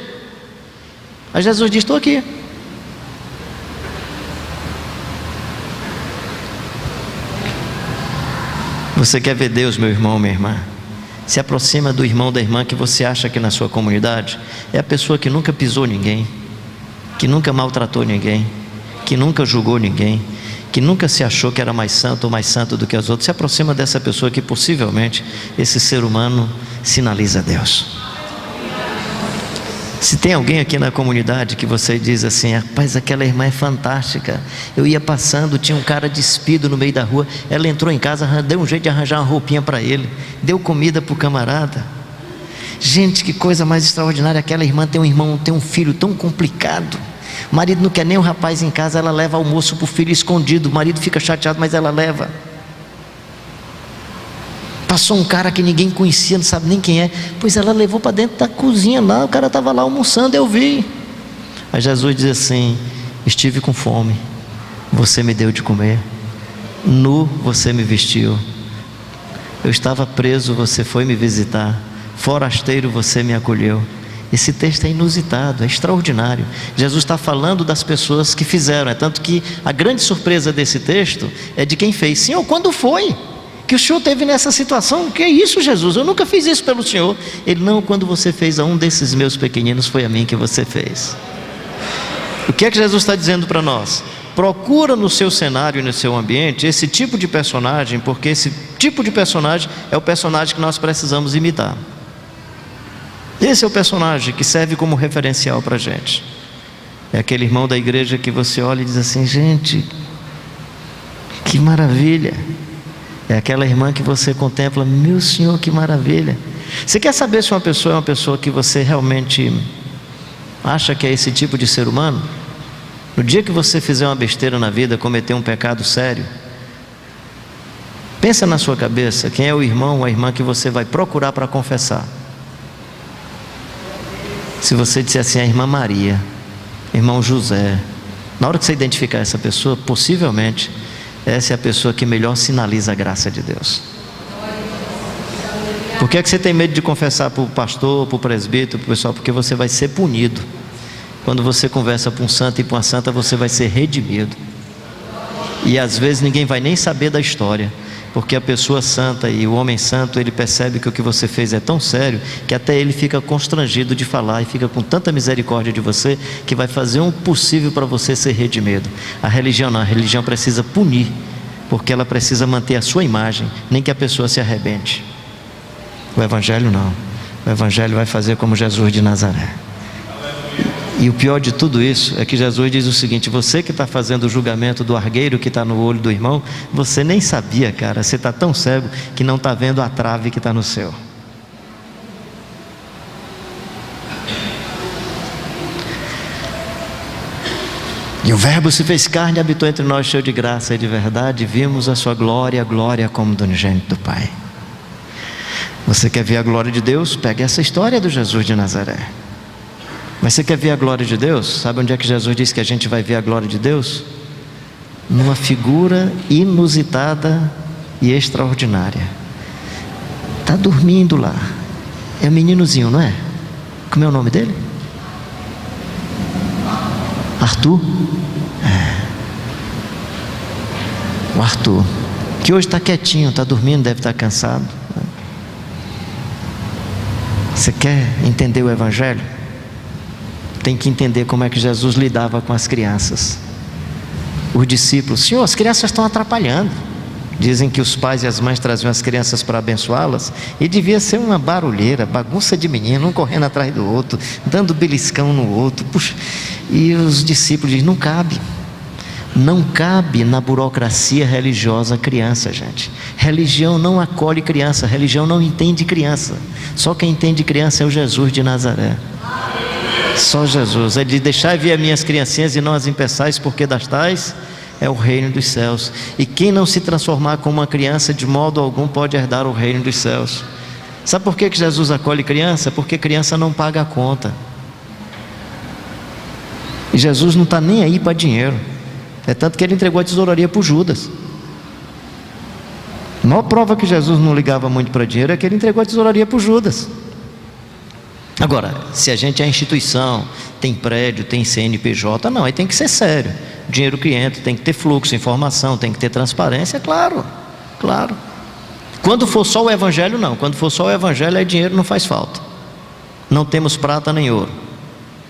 aí Jesus diz: estou aqui. Você quer ver Deus, meu irmão, minha irmã? Se aproxima do irmão, da irmã que você acha que na sua comunidade é a pessoa que nunca pisou ninguém, que nunca maltratou ninguém, que nunca julgou ninguém, que nunca se achou que era mais santo ou mais santo do que os outros. Se aproxima dessa pessoa que possivelmente esse ser humano sinaliza Deus. Se tem alguém aqui na comunidade que você diz assim: rapaz, aquela irmã é fantástica, eu ia passando, tinha um cara despido no meio da rua, ela entrou em casa, deu um jeito de arranjar uma roupinha para ele, deu comida para o camarada. Gente, que coisa mais extraordinária. Aquela irmã tem um filho tão complicado, o marido não quer nem o rapaz em casa, ela leva almoço para o filho escondido, o marido fica chateado, mas ela leva. Passou um cara que ninguém conhecia, não sabe nem quem é, pois ela levou para dentro da cozinha lá, o cara estava lá almoçando, eu vi. Aí Jesus diz assim: estive com fome, você me deu de comer, nu você me vestiu, eu estava preso, você foi me visitar, forasteiro você me acolheu. Esse texto é inusitado, é extraordinário. Jesus está falando das pessoas que fizeram, é tanto que a grande surpresa desse texto é de quem fez. Senhor, quando foi que o Senhor teve nessa situação? Que é isso, Jesus? Eu nunca fiz isso pelo Senhor. Ele: não, quando você fez a um desses meus pequeninos, foi a mim que você fez. O que é que Jesus está dizendo para nós? Procura no seu cenário e no seu ambiente esse tipo de personagem, porque esse tipo de personagem é o personagem que nós precisamos imitar. Esse é o personagem que serve como referencial para a gente. É aquele irmão da igreja que você olha e diz assim: gente, que maravilha. É aquela irmã que você contempla: meu Senhor, que maravilha. Você quer saber se uma pessoa é uma pessoa que você realmente acha que é esse tipo de ser humano? No dia que você fizer uma besteira na vida, cometer um pecado sério, pensa na sua cabeça quem é o irmão ou a irmã que você vai procurar para confessar. Se você disser assim: a irmã Maria, irmão José, na hora que você identificar essa pessoa, possivelmente essa é a pessoa que melhor sinaliza a graça de Deus. Por que é que você tem medo de confessar para o pastor, para o presbítero, para o pessoal? Porque você vai ser punido. Quando você conversa para um santo e para uma santa, você vai ser redimido. E às vezes ninguém vai nem saber da história, porque a pessoa santa e o homem santo, ele percebe que o que você fez é tão sério, que até ele fica constrangido de falar, e fica com tanta misericórdia de você, que vai fazer o possível para você ser redimido. A religião não, a religião precisa punir, porque ela precisa manter a sua imagem, nem que a pessoa se arrebente. O Evangelho não, o Evangelho vai fazer como Jesus de Nazaré. E o pior de tudo isso é que Jesus diz o seguinte: você que está fazendo o julgamento do argueiro que está no olho do irmão, você nem sabia, cara, você está tão cego que não está vendo a trave que está no seu. E o Verbo se fez carne e habitou entre nós, cheio de graça e de verdade, vimos a sua glória, a glória como do unigênito do Pai. Você quer ver a glória de Deus? Pega essa história do Jesus de Nazaré. Mas você quer ver a glória de Deus? Sabe onde é que Jesus diz que a gente vai ver a glória de Deus? numa figura inusitada e extraordinária. Está dormindo lá. É um meninozinho, não é? Como é o nome dele? Arthur? O Arthur, que hoje está quietinho, está dormindo, deve estar cansado. Você quer entender o Evangelho? Tem que entender como é que Jesus lidava com as crianças. Os discípulos: Senhor, as crianças estão atrapalhando. Dizem que os pais e as mães traziam as crianças para abençoá-las, e devia ser uma barulheira, bagunça de menino, um correndo atrás do outro, dando beliscão no outro. Puxa. E os discípulos dizem: não cabe. Não cabe na burocracia religiosa criança, gente. Religião não acolhe criança, religião não entende criança. Só quem entende criança é o Jesus de Nazaré. Só Jesus. Ele diz: deixai vir as minhas criancinhas e não as impeçais, porque das tais é o reino dos céus. E quem não se transformar como uma criança, de modo algum pode herdar o reino dos céus. Sabe por que Jesus acolhe criança? Porque criança não paga a conta. E Jesus não está nem aí para dinheiro. É tanto que ele entregou a tesouraria para o Judas. A maior prova que Jesus não ligava muito para dinheiro é que ele entregou a tesouraria para o Judas. Agora, se a gente é instituição, tem prédio, tem CNPJ, não, aí tem que ser sério. Dinheiro que entra, tem que ter fluxo, informação, tem que ter transparência, claro, claro. Quando for só o Evangelho, não. Quando for só o Evangelho, aí dinheiro não faz falta. Não temos prata nem ouro.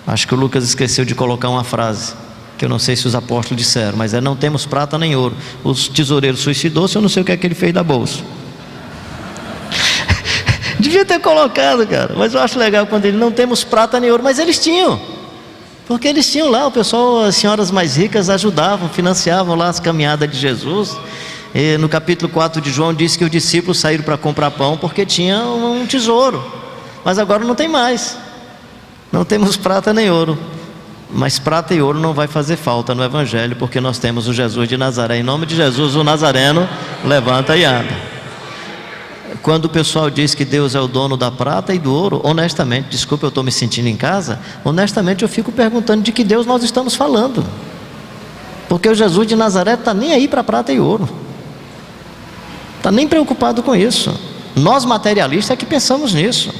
Acho que o Lucas esqueceu de colocar uma frase, que eu não sei se os apóstolos disseram, mas é: não temos prata nem ouro. O tesoureiro suicidou-se, eu não sei o que é que ele fez da bolsa. Devia ter colocado, cara, mas eu acho legal quando ele: não temos prata nem ouro. Mas eles tinham, porque eles tinham lá, o pessoal, as senhoras mais ricas ajudavam, financiavam lá as caminhadas de Jesus. E no capítulo 4 de João diz que os discípulos saíram para comprar pão porque tinham um tesouro, mas agora não tem mais. Não temos prata nem ouro. Mas prata e ouro não vai fazer falta no Evangelho, porque nós temos o Jesus de Nazaré. Em nome de Jesus, o Nazareno levanta e anda. Quando o pessoal diz que Deus é o dono da prata e do ouro, honestamente, desculpa, eu estou me sentindo em casa, honestamente eu fico perguntando de que Deus nós estamos falando. Porque o Jesus de Nazaré está nem aí para prata e ouro. Está nem preocupado com isso. Nós materialistas é que pensamos nisso.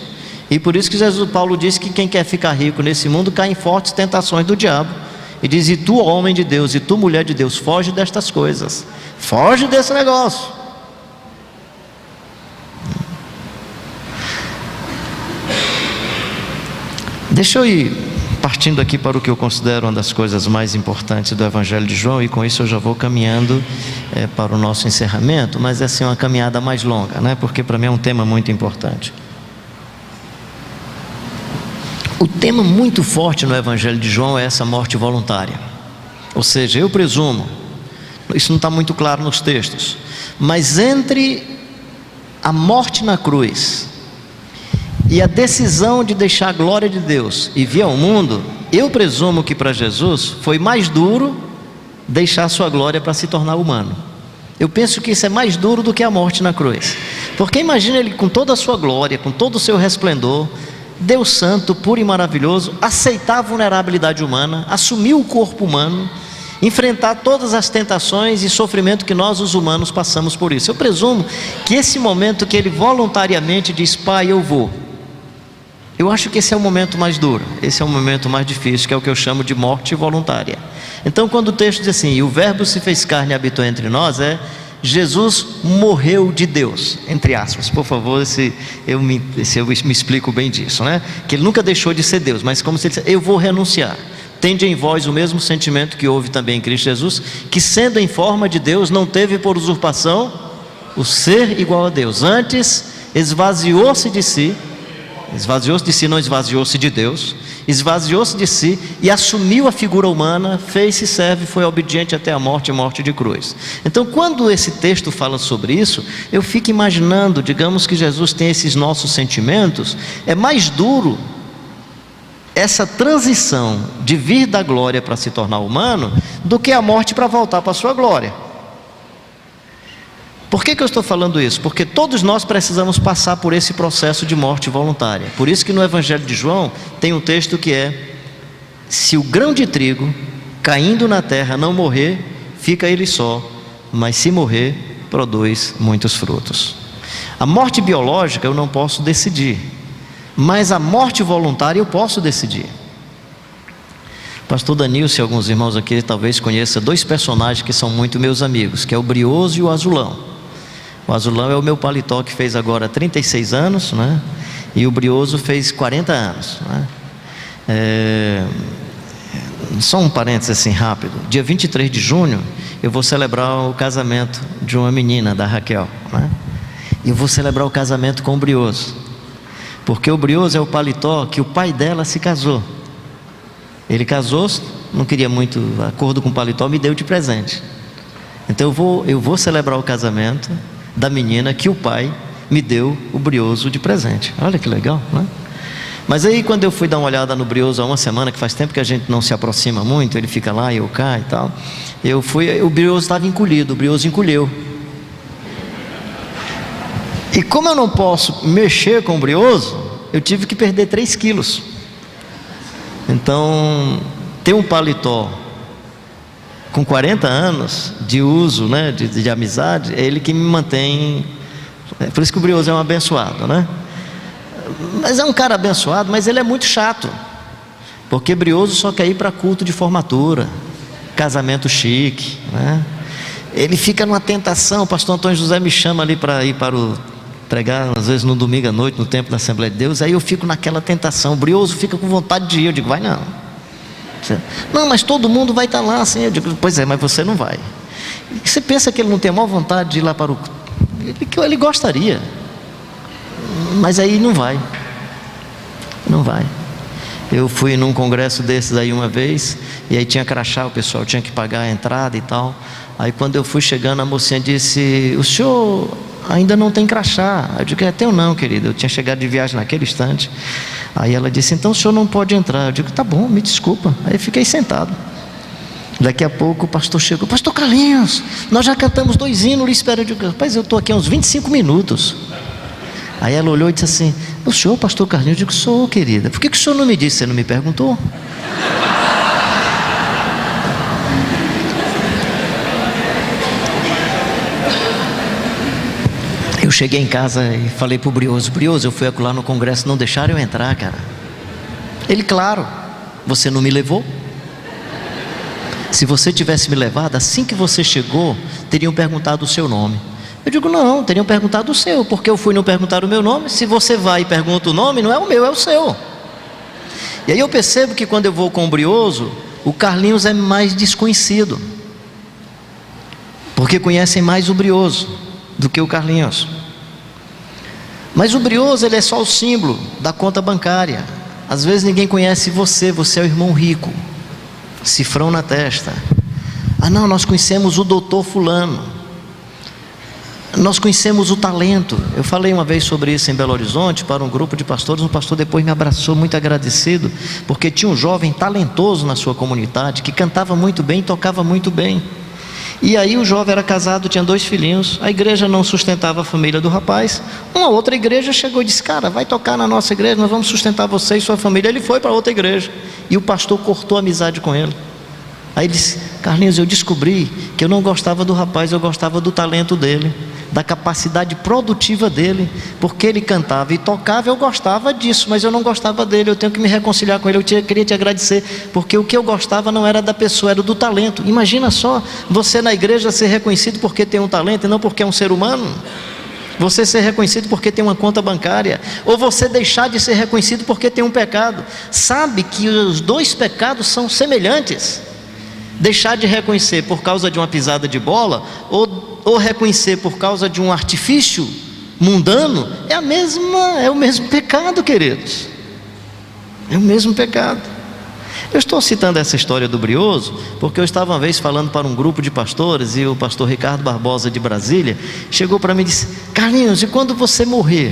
E por isso que Paulo disse que quem quer ficar rico nesse mundo cai em fortes tentações do diabo. E diz: e tu, homem de Deus, e tu, mulher de Deus, foge destas coisas. Foge desse negócio. Deixa eu ir partindo aqui para o que eu considero uma das coisas mais importantes do Evangelho de João, e com isso eu já vou caminhando para o nosso encerramento, mas é assim uma caminhada mais longa, né? Porque para mim é um tema muito importante. O tema muito forte no Evangelho de João é essa morte voluntária. Ou seja, eu presumo, isso não está muito claro nos textos, mas entre a morte na cruz e a decisão de deixar a glória de Deus e vir ao mundo, eu presumo que para Jesus foi mais duro deixar a sua glória para se tornar humano. Eu penso que isso é mais duro do que a morte na cruz. Porque imagina ele com toda a sua glória, com todo o seu resplendor, Deus santo, puro e maravilhoso, aceitar a vulnerabilidade humana, assumir o corpo humano, enfrentar todas as tentações e sofrimento que nós os humanos passamos por isso. Eu presumo que esse momento que ele voluntariamente diz: Pai, eu vou, eu acho que esse é o momento mais duro, esse é o momento mais difícil, que é o que eu chamo de morte voluntária. Então quando o texto diz assim: e o verbo se fez carne e habitou entre nós, Jesus morreu de Deus, entre aspas, por favor, se eu me explico bem disso, né? Que ele nunca deixou de ser Deus, mas como se ele dissesse: eu vou renunciar. Tende em vós o mesmo sentimento que houve também em Cristo Jesus, que sendo em forma de Deus, não teve por usurpação o ser igual a Deus, antes esvaziou-se de si, não esvaziou-se de Deus, esvaziou-se de si e assumiu a figura humana, fez-se servo e foi obediente até a morte de cruz. Então quando esse texto fala sobre isso, eu fico imaginando, digamos que Jesus tem esses nossos sentimentos, é mais duro essa transição de vir da glória para se tornar humano, do que a morte para voltar para a sua glória. Por que eu estou falando isso? Porque todos nós precisamos passar por esse processo de morte voluntária. Por isso que no Evangelho de João tem um texto que é: se o grão de trigo caindo na terra não morrer, fica ele só, mas se morrer, produz muitos frutos. A morte biológica eu não posso decidir, mas a morte voluntária eu posso decidir. Pastor Danilson e alguns irmãos aqui talvez conheçam dois personagens que são muito meus amigos, que é o Brioso e o Azulão. O Azulão é o meu paletó que fez agora 36 anos, né? E o Brioso fez 40 anos, né? Só um parênteses assim rápido. Dia 23 de junho eu vou celebrar o casamento de uma menina, da Raquel, né? E eu vou celebrar o casamento com o Brioso, porque o Brioso é o paletó que o pai dela se casou. Ele casou-se, não queria muito acordo com o paletó, me deu de presente. Então eu vou celebrar o casamento da menina que o pai me deu o Brioso de presente. Olha que legal, né? Mas aí quando eu fui dar uma olhada no Brioso há uma semana, que faz tempo que a gente não se aproxima muito, ele fica lá e eu cá e tal, eu fui, o Brioso estava encolhido, o Brioso encolheu. E como eu não posso mexer com o Brioso, eu tive que perder 3 quilos. Então, ter um paletó com 40 anos de uso, né, de amizade, é ele que me mantém. É por isso que o Brioso é um abençoado, né? Mas é um cara abençoado, mas ele é muito chato, porque Brioso só quer ir para culto de formatura, casamento chique, né? Ele fica numa tentação. O pastor Antônio José me chama ali para ir para o pregar, às vezes no domingo à noite, no templo da Assembleia de Deus. Aí eu fico naquela tentação. O Brioso fica com vontade de ir. Eu digo, vai não. Não, mas todo mundo vai estar lá assim. Eu digo, pois é, mas você não vai. E você pensa que ele não tem a maior vontade de ir lá para o... Ele gostaria, mas aí não vai. Não vai. Eu fui num congresso desses aí uma vez, e aí tinha crachá, o pessoal tinha que pagar a entrada e tal. Aí quando eu fui chegando, a mocinha disse, o senhor ainda não tem crachá? Eu digo, é teu não, querido, eu tinha chegado de viagem naquele instante. Aí ela disse, então o senhor não pode entrar. Eu digo, tá bom, me desculpa. Aí eu fiquei sentado. Daqui a pouco o pastor chegou, pastor Carlinhos, nós já cantamos 2 hinos lhe esperando. Eu digo, rapaz, eu estou aqui há uns 25 minutos. Aí ela olhou e disse assim, o senhor, pastor Carlinhos? Eu digo, sou, querida. Por que o senhor não me disse? Você não me perguntou? Eu cheguei em casa e falei para o Brioso, eu fui acolá no congresso, não deixaram eu entrar, cara. Ele, claro, você não me levou? Se você tivesse me levado, assim que você chegou, teriam perguntado o seu nome. Eu digo, não, teriam perguntado o seu, porque eu fui não perguntar o meu nome. Se você vai e pergunta o nome, não é o meu, é o seu. E aí eu percebo que quando eu vou com o Brioso, o Carlinhos é mais desconhecido, porque conhecem mais o Brioso do que o Carlinhos. Mas o Brioso, ele é só o símbolo da conta bancária. Às vezes ninguém conhece você, você é o irmão rico, cifrão na testa. Ah não, nós conhecemos o doutor fulano, nós conhecemos o talento. Eu falei uma vez sobre isso em Belo Horizonte para um grupo de pastores. Um pastor depois me abraçou muito agradecido, porque tinha um jovem talentoso na sua comunidade, que cantava muito bem, tocava muito bem. E aí o jovem era casado, tinha 2 filhinhos. A igreja não sustentava a família do rapaz. Uma outra igreja chegou e disse, cara, vai tocar na nossa igreja, nós vamos sustentar você e sua família. Ele foi para outra igreja, e o pastor cortou a amizade com ele. Aí ele disse, Carlinhos, eu descobri que eu não gostava do rapaz, eu gostava do talento dele, da capacidade produtiva dele, porque ele cantava e tocava, eu gostava disso, mas eu não gostava dele. Eu tenho que me reconciliar com ele. Eu queria te agradecer, porque o que eu gostava não era da pessoa, era do talento. Imagina só, você na igreja ser reconhecido porque tem um talento e não porque é um ser humano. Você ser reconhecido porque tem uma conta bancária, ou você deixar de ser reconhecido porque tem um pecado. Sabe que os 2 pecados são semelhantes. Deixar de reconhecer por causa de uma pisada de bola, ou reconhecer por causa de um artifício mundano, é o mesmo pecado, queridos. É o mesmo pecado. Eu estou citando essa história do Brioso, porque eu estava uma vez falando para um grupo de pastores, e o pastor Ricardo Barbosa de Brasília chegou para mim e disse, Carlinhos, e quando você morrer,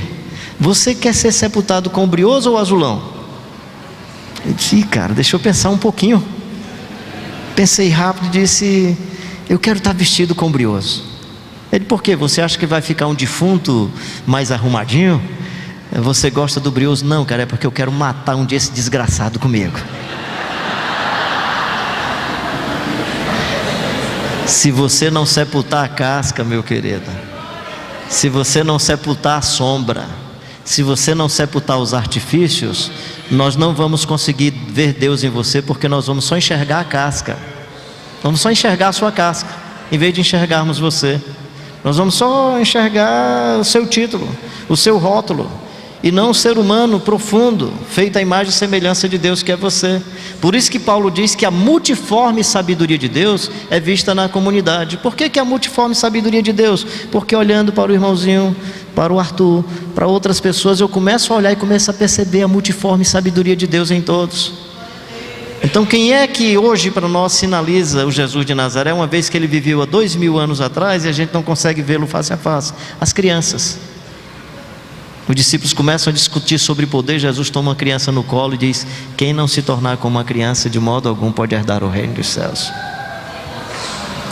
você quer ser sepultado com o Brioso ou o Azulão? Eu disse, cara, deixa eu pensar um pouquinho. Pensei rápido e disse, eu quero estar vestido com o Brioso. Ele, por quê? Você acha que vai ficar um defunto mais arrumadinho? Você gosta do Brioso? Não, cara, é porque eu quero matar um dia esse desgraçado comigo. Se você não sepultar a casca, meu querido, se você não sepultar a sombra, se você não sepultar os artifícios, nós não vamos conseguir ver Deus em você, porque nós vamos só enxergar a casca. Vamos só enxergar a sua casca, em vez de enxergarmos você. Nós vamos só enxergar o seu título, o seu rótulo, e não o ser humano profundo, feito à imagem e semelhança de Deus, que é você. Por isso que Paulo diz que a multiforme sabedoria de Deus é vista na comunidade. Por que a multiforme sabedoria de Deus? Porque olhando para o irmãozinho, para o Arthur, para outras pessoas, eu começo a olhar e começo a perceber a multiforme sabedoria de Deus em todos. Então quem é que hoje para nós sinaliza o Jesus de Nazaré, uma vez que ele viveu há 2000 anos atrás e a gente não consegue vê-lo face a face? As crianças. Os discípulos começam a discutir sobre poder. Jesus toma uma criança no colo e diz: quem não se tornar como uma criança, de modo algum pode herdar o reino dos céus.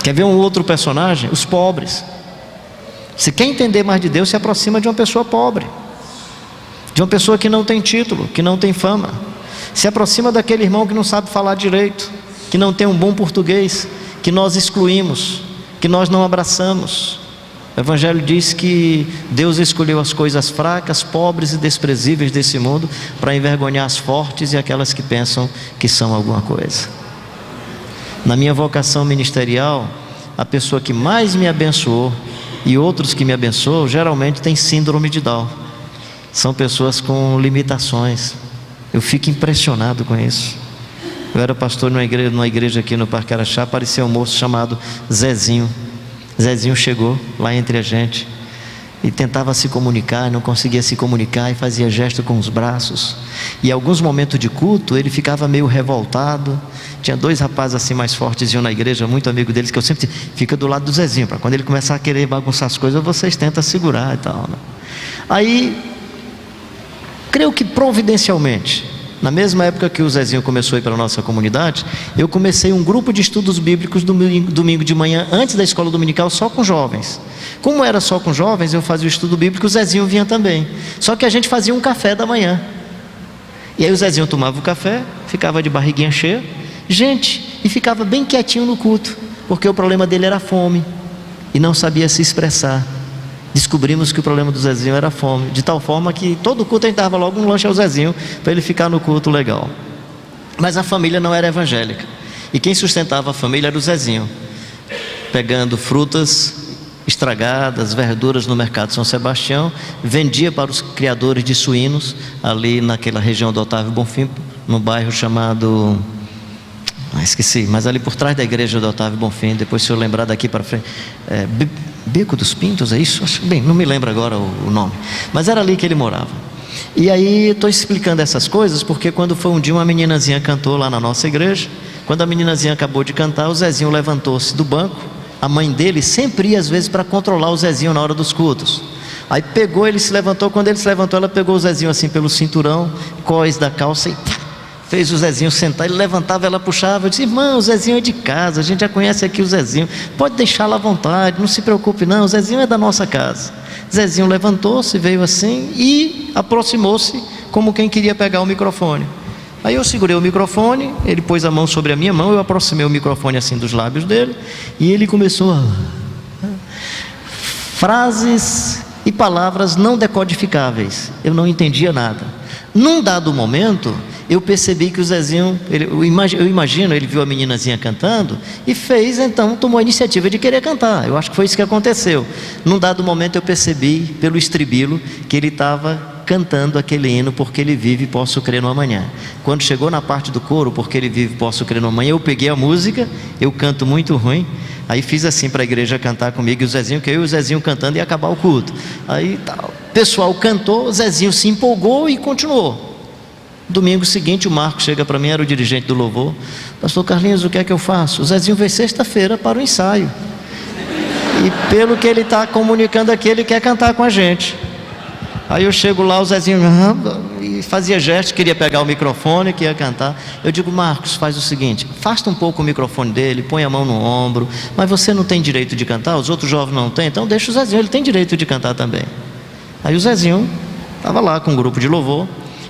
Quer ver um outro personagem? Os pobres. Se quer entender mais de Deus, se aproxima de uma pessoa pobre, de uma pessoa que não tem título, que não tem fama. Se aproxima daquele irmão que não sabe falar direito, que não tem um bom português, que nós excluímos, que nós não abraçamos. O Evangelho diz que Deus escolheu as coisas fracas, pobres e desprezíveis desse mundo para envergonhar as fortes e aquelas que pensam que são alguma coisa. Na minha vocação ministerial, a pessoa que mais me abençoou e outros que me abençoam geralmente tem síndrome de Down. São pessoas com limitações. Eu fico impressionado com isso. Eu era pastor numa igreja aqui no Parque Araxá. Apareceu um moço chamado Zezinho. Zezinho chegou lá entre a gente e tentava se comunicar, não conseguia se comunicar, e fazia gesto com os braços. E em alguns momentos de culto ele ficava meio revoltado. Tinha dois rapazes assim mais fortes na igreja, muito amigo deles, que eu sempre fica do lado do Zezinho, para quando ele começar a querer bagunçar as coisas, vocês tentam segurar e tal, né? Aí, creio que providencialmente, na mesma época que o Zezinho começou a ir para a nossa comunidade, eu comecei um grupo de estudos bíblicos domingo de manhã, antes da escola dominical, só com jovens. Como era só com jovens, eu fazia o estudo bíblico, o Zezinho vinha também. Só que a gente fazia um café da manhã. E aí o Zezinho tomava o café, ficava de barriguinha cheia, e ficava bem quietinho no culto, porque o problema dele era fome, e não sabia se expressar. Descobrimos que o problema do Zezinho era fome, de tal forma que todo culto a gente dava logo um lanche ao Zezinho, para ele ficar no culto legal. Mas a família não era evangélica, e quem sustentava a família era o Zezinho, pegando frutas estragadas, verduras no mercado São Sebastião, vendia para os criadores de suínos, ali naquela região do Otávio Bonfim, no bairro chamado... esqueci, mas ali por trás da igreja do Otávio Bonfim. Depois, se eu lembrar daqui para frente, Beco dos Pintos, é isso? Bem, não me lembro agora o nome, mas era ali que ele morava. E aí estou explicando essas coisas porque quando foi um dia, uma meninazinha cantou lá na nossa igreja. Quando a meninazinha acabou de cantar, o Zezinho levantou-se do banco. A mãe dele sempre ia às vezes para controlar o Zezinho na hora dos cultos. Aí pegou, ele se levantou. Quando ele se levantou, ela pegou o Zezinho assim pelo cinturão, cós da calça, e fez o Zezinho sentar. Ele levantava, ela puxava. Eu disse: irmã, o Zezinho é de casa, a gente já conhece aqui o Zezinho, pode deixá-lo à vontade, não se preocupe não, o Zezinho é da nossa casa. Zezinho levantou-se, veio assim e aproximou-se como quem queria pegar o microfone. Aí eu segurei o microfone, ele pôs a mão sobre a minha mão, eu aproximei o microfone assim dos lábios dele, e ele começou a... frases e palavras não decodificáveis. Eu não entendia nada. Num dado momento, eu percebi que o Zezinho, eu imagino, ele viu a meninazinha cantando e fez, então, tomou a iniciativa de querer cantar. Eu acho que foi isso que aconteceu. Num dado momento eu percebi, pelo estribilo, que ele estava cantando aquele hino, porque ele vive e posso crer no amanhã. Quando chegou na parte do coro, porque ele vive e posso crer no amanhã, eu peguei a música, eu canto muito ruim, aí fiz assim para a igreja cantar comigo, e o Zezinho, que eu e o Zezinho cantando, ia acabar o culto. Aí tal, o pessoal cantou, o Zezinho se empolgou e continuou. Domingo seguinte, o Marcos chega para mim, era o dirigente do louvor: pastor Carlinhos, o que é que eu faço? O Zezinho veio sexta-feira para o ensaio, e pelo que ele está comunicando aqui, ele quer cantar com a gente. Aí eu chego lá, o Zezinho e fazia gesto, queria pegar o microfone, que ia cantar. Eu digo: Marcos, faz o seguinte, afasta um pouco o microfone dele, põe a mão no ombro. Mas você não tem direito de cantar, os outros jovens não têm, então deixa o Zezinho, ele tem direito de cantar também. Aí o Zezinho estava lá com um grupo de louvor,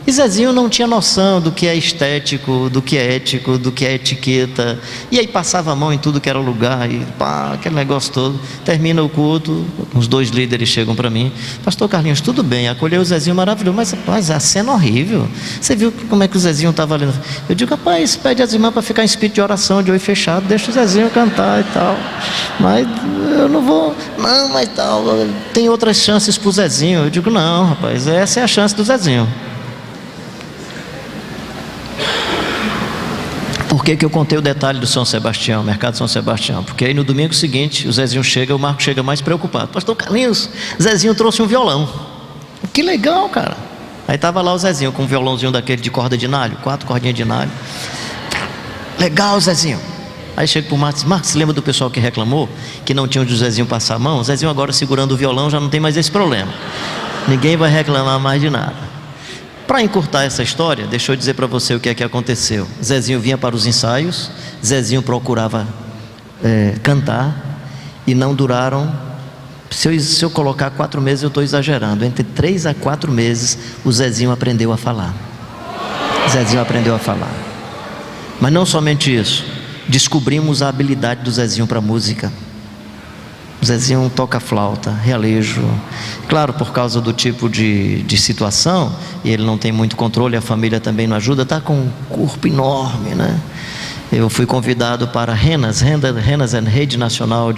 E Zezinho não tinha noção do que é estético, do que é ético, do que é etiqueta. E aí passava a mão em tudo que era lugar, e pá, aquele negócio todo. Termina o culto, os 2 líderes chegam para mim: pastor Carlinhos, tudo bem, acolheu o Zezinho maravilhoso, mas rapaz, a cena horrível. Você viu como é que o Zezinho estava ali? Eu digo: rapaz, pede às irmãs para ficar em espírito de oração, de olho fechado, deixa o Zezinho cantar e tal. Mas eu não vou, não, mas tal, tem outras chances para o Zezinho. Eu digo: não, rapaz, essa é a chance do Zezinho. Por que eu contei o detalhe do São Sebastião, mercado São Sebastião? Porque aí no domingo seguinte o Zezinho chega, o Marco chega mais preocupado: pastor Carlinhos, Zezinho trouxe um violão. Que legal, cara. Aí estava lá o Zezinho com um violãozinho daquele de corda de nalho, 4 cordinhas de nalho. Legal, Zezinho. Aí chega para o Marcos: Marcos, você lembra do pessoal que reclamou que não tinha onde o Zezinho passar a mão? O Zezinho agora segurando o violão já não tem mais esse problema. Ninguém vai reclamar mais de nada. Para encurtar essa história, deixa eu dizer para você o que é que aconteceu. Zezinho vinha para os ensaios, Zezinho procurava cantar, e não duraram, se eu colocar 4 meses, eu estou exagerando, entre 3 a 4 meses, o Zezinho aprendeu a falar. Zezinho aprendeu a falar. Mas não somente isso, descobrimos a habilidade do Zezinho para música. O Zezinho toca flauta, realejo. Claro, por causa do tipo de situação, e ele não tem muito controle, a família também não ajuda, está com um corpo enorme, né? Eu fui convidado para Renas é a Rede Nacional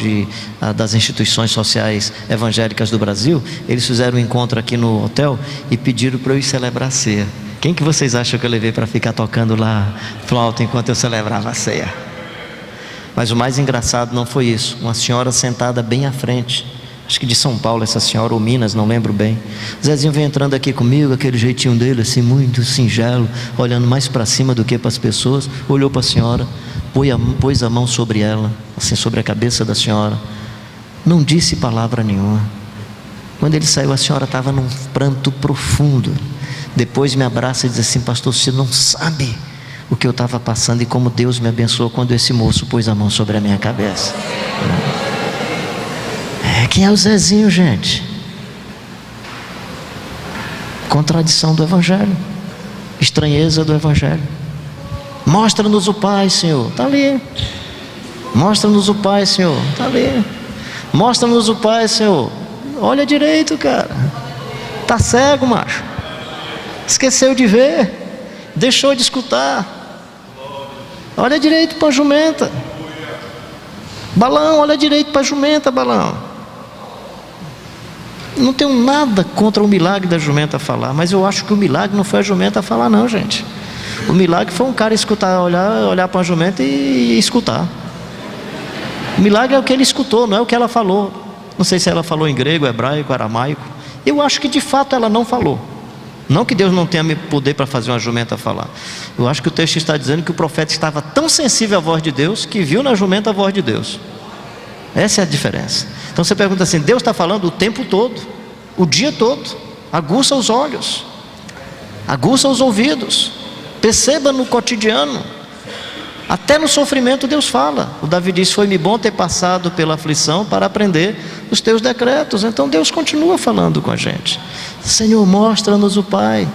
das Instituições Sociais Evangélicas do Brasil. Eles fizeram um encontro aqui no hotel e pediram para eu ir celebrar a ceia. Quem que vocês acham que eu levei para ficar tocando lá flauta enquanto eu celebrava a ceia? Mas o mais engraçado não foi isso. Uma senhora sentada bem à frente, acho que de São Paulo essa senhora, ou Minas, não lembro bem. O Zezinho vem entrando aqui comigo, aquele jeitinho dele assim, muito singelo, olhando mais para cima do que para as pessoas. Olhou para a senhora, pôs a mão sobre ela, assim, sobre a cabeça da senhora. Não disse palavra nenhuma. Quando ele saiu, a senhora estava num pranto profundo. Depois me abraça e diz assim: pastor, você não sabe o que eu estava passando e como Deus me abençoou quando esse moço pôs a mão sobre a minha cabeça. Quem é o Zezinho, gente? Contradição do Evangelho, estranheza do Evangelho. Mostra-nos o Pai, Senhor, está ali. Mostra-nos o Pai, Senhor, está ali. Mostra-nos o Pai, Senhor. Olha direito, cara. Está cego, macho. Esqueceu de ver, deixou de escutar. Olha direito para a jumenta. Balão, olha direito para a jumenta, Balão. Não tenho nada contra o milagre da jumenta falar, mas eu acho que o milagre não foi a jumenta falar, não, gente. O milagre foi um cara escutar, olhar para a jumenta e escutar. O milagre é o que ele escutou, não é o que ela falou. Não sei se ela falou em grego, hebraico, aramaico. Eu acho que de fato ela não falou. Não que Deus não tenha poder para fazer uma jumenta falar. Eu acho que o texto está dizendo que o profeta estava tão sensível à voz de Deus que viu na jumenta a voz de Deus. Essa é a diferença. Então você pergunta assim: Deus está falando o tempo todo, o dia todo. Aguça os olhos, aguça os ouvidos, perceba no cotidiano. Até no sofrimento Deus fala. O Davi diz: foi-me bom ter passado pela aflição para aprender os teus decretos. Então Deus continua falando com a gente. Senhor, mostra-nos o Pai.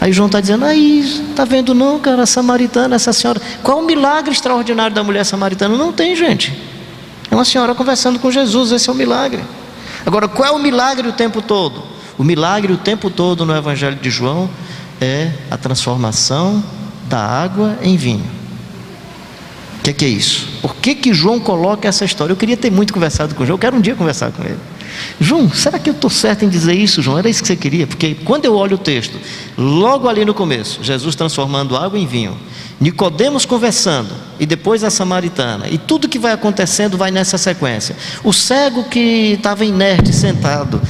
Aí João está dizendo: aí, está vendo não, cara, a samaritana, essa senhora. Qual o milagre extraordinário da mulher samaritana? Não tem, gente. É uma senhora conversando com Jesus, esse é o milagre. Agora, qual é o milagre o tempo todo? O milagre o tempo todo no Evangelho de João é a transformação da água em vinho. O que é isso? Por que João coloca essa história? Eu queria ter muito conversado com o João, eu quero um dia conversar com ele. João, será que eu estou certo em dizer isso, João? Era isso que você queria? Porque quando eu olho o texto, logo ali no começo, Jesus transformando água em vinho, Nicodemos conversando, e depois a samaritana, e tudo que vai acontecendo vai nessa sequência. O cego que estava inerte, sentado,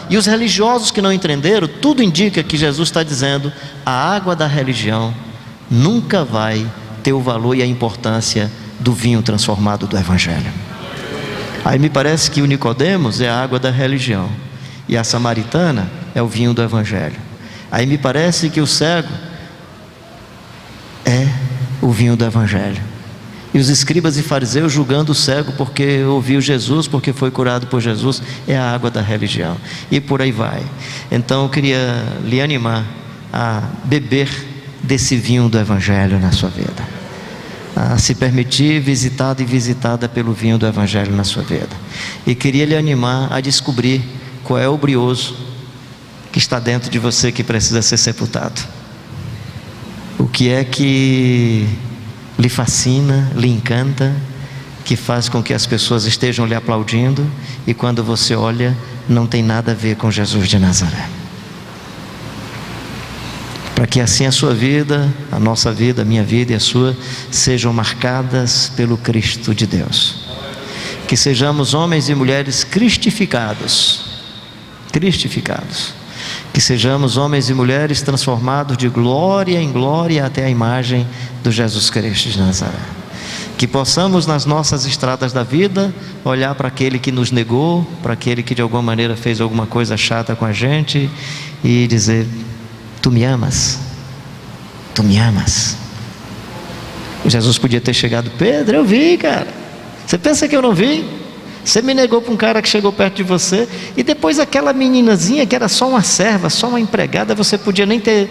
e os religiosos que não entenderam, tudo indica que Jesus está dizendo: a água da religião nunca vai ter o valor e a importância do vinho transformado do Evangelho. Aí me parece que o Nicodemos é a água da religião e a samaritana é o vinho do Evangelho. Aí me parece que o cego é o vinho do Evangelho E os escribas e fariseus julgando o cego porque ouviu Jesus, porque foi curado por Jesus, é a água da religião. E por aí vai. Então eu queria lhe animar a beber desse vinho do Evangelho na sua vida, a se permitir visitado e visitada pelo vinho do Evangelho na sua vida. E queria lhe animar a descobrir qual é o brioso que está dentro de você que precisa ser sepultado. O que é que lhe fascina, lhe encanta, que faz com que as pessoas estejam lhe aplaudindo e quando você olha, não tem nada a ver com Jesus de Nazaré. Para que assim a sua vida, a nossa vida, a minha vida e a sua sejam marcadas pelo Cristo de Deus. Que sejamos homens e mulheres cristificados. Que sejamos homens e mulheres transformados de glória em glória até a imagem do Jesus Cristo de Nazaré. Que possamos nas nossas estradas da vida olhar para aquele que nos negou, para aquele que de alguma maneira fez alguma coisa chata com a gente e dizer: tu me amas? Tu me amas? Jesus podia ter chegado: Pedro, eu vi, cara. Você pensa que eu não vi? Você me negou para um cara que chegou perto de você, e depois aquela meninazinha que era só uma serva, só uma empregada, você podia nem ter,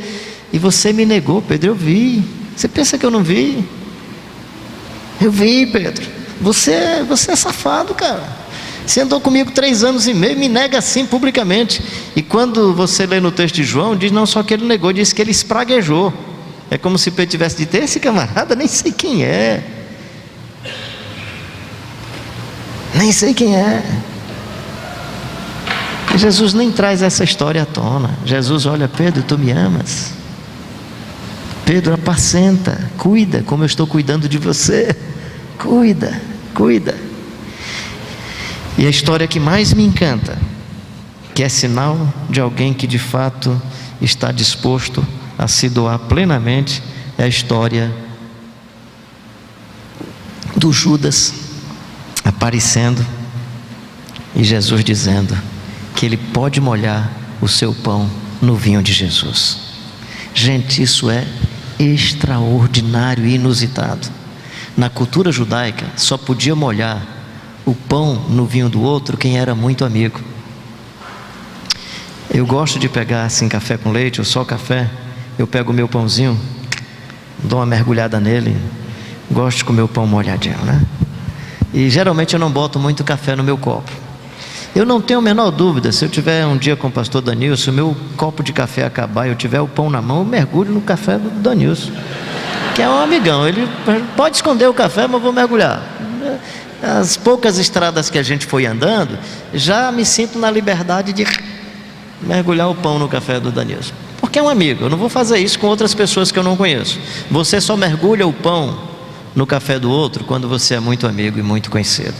e você me negou. Pedro, eu vi. Você pensa que eu não vi? Eu vi, Pedro. Você é safado, cara. Você andou comigo 3 anos e meio, me nega assim publicamente. E quando você lê no texto de João, diz não só que ele negou, diz que ele espraguejou. É como se Pedro tivesse dito: esse camarada nem sei quem é. Nem sei quem é. Jesus nem traz essa história à tona. Jesus olha: Pedro, tu me amas? Pedro, apacenta, cuida como eu estou cuidando de você. Cuida. E a história que mais me encanta, que é sinal de alguém que de fato está disposto a se doar plenamente, é a história do Judas aparecendo e Jesus dizendo que ele pode molhar o seu pão no vinho de Jesus. Gente, isso é extraordinário e inusitado. Na cultura judaica só podia molhar o pão no vinho do outro quem era muito amigo. Eu gosto de pegar assim café com leite ou só café. Eu pego o meu pãozinho, dou uma mergulhada nele. Gosto de comer o pão molhadinho, né? E geralmente eu não boto muito café no meu copo. Eu não tenho a menor dúvida, se eu tiver um dia com o pastor Danilson, se o meu copo de café acabar e eu tiver o pão na mão, eu mergulho no café do Danilson, que é um amigão. Ele pode esconder o café, mas eu vou mergulhar. As poucas estradas que a gente foi andando, já me sinto na liberdade de mergulhar o pão no café do Danilson, porque é um amigo. Eu não vou fazer isso com outras pessoas que eu não conheço. Você só mergulha o pão no café do outro quando você é muito amigo e muito conhecido.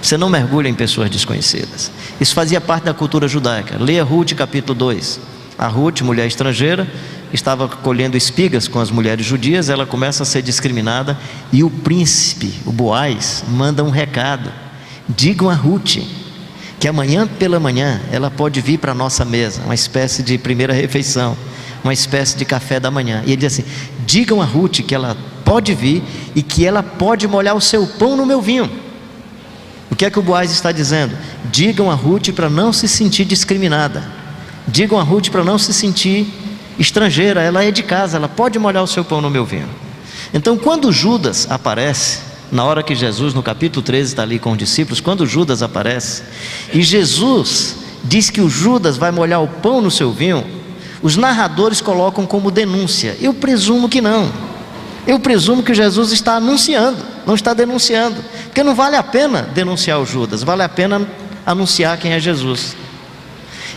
Você não mergulha em pessoas desconhecidas. Isso fazia parte da cultura judaica. Leia Ruth capítulo 2. A Ruth, mulher estrangeira, estava colhendo espigas com as mulheres judias. Ela começa a ser discriminada e o príncipe, o Boaz, manda um recado: digam a Ruth que amanhã pela manhã ela pode vir para a nossa mesa, uma espécie de primeira refeição, uma espécie de café da manhã. E ele diz assim: digam a Ruth que ela pode vir e que ela pode molhar o seu pão no meu vinho. O que é que o Boaz está dizendo? Digam a Ruth para não se sentir discriminada. Digam a Ruth para não se sentir estrangeira. Ela é de casa, ela pode molhar o seu pão no meu vinho. Então, quando Judas aparece, na hora que Jesus, no capítulo 13, está ali com os discípulos, quando Judas aparece, e Jesus diz que o Judas vai molhar o pão no seu vinho, os narradores colocam como denúncia. Eu presumo que não. Eu presumo que Jesus está anunciando, não está denunciando, porque não vale a pena denunciar o Judas, vale a pena anunciar quem é Jesus.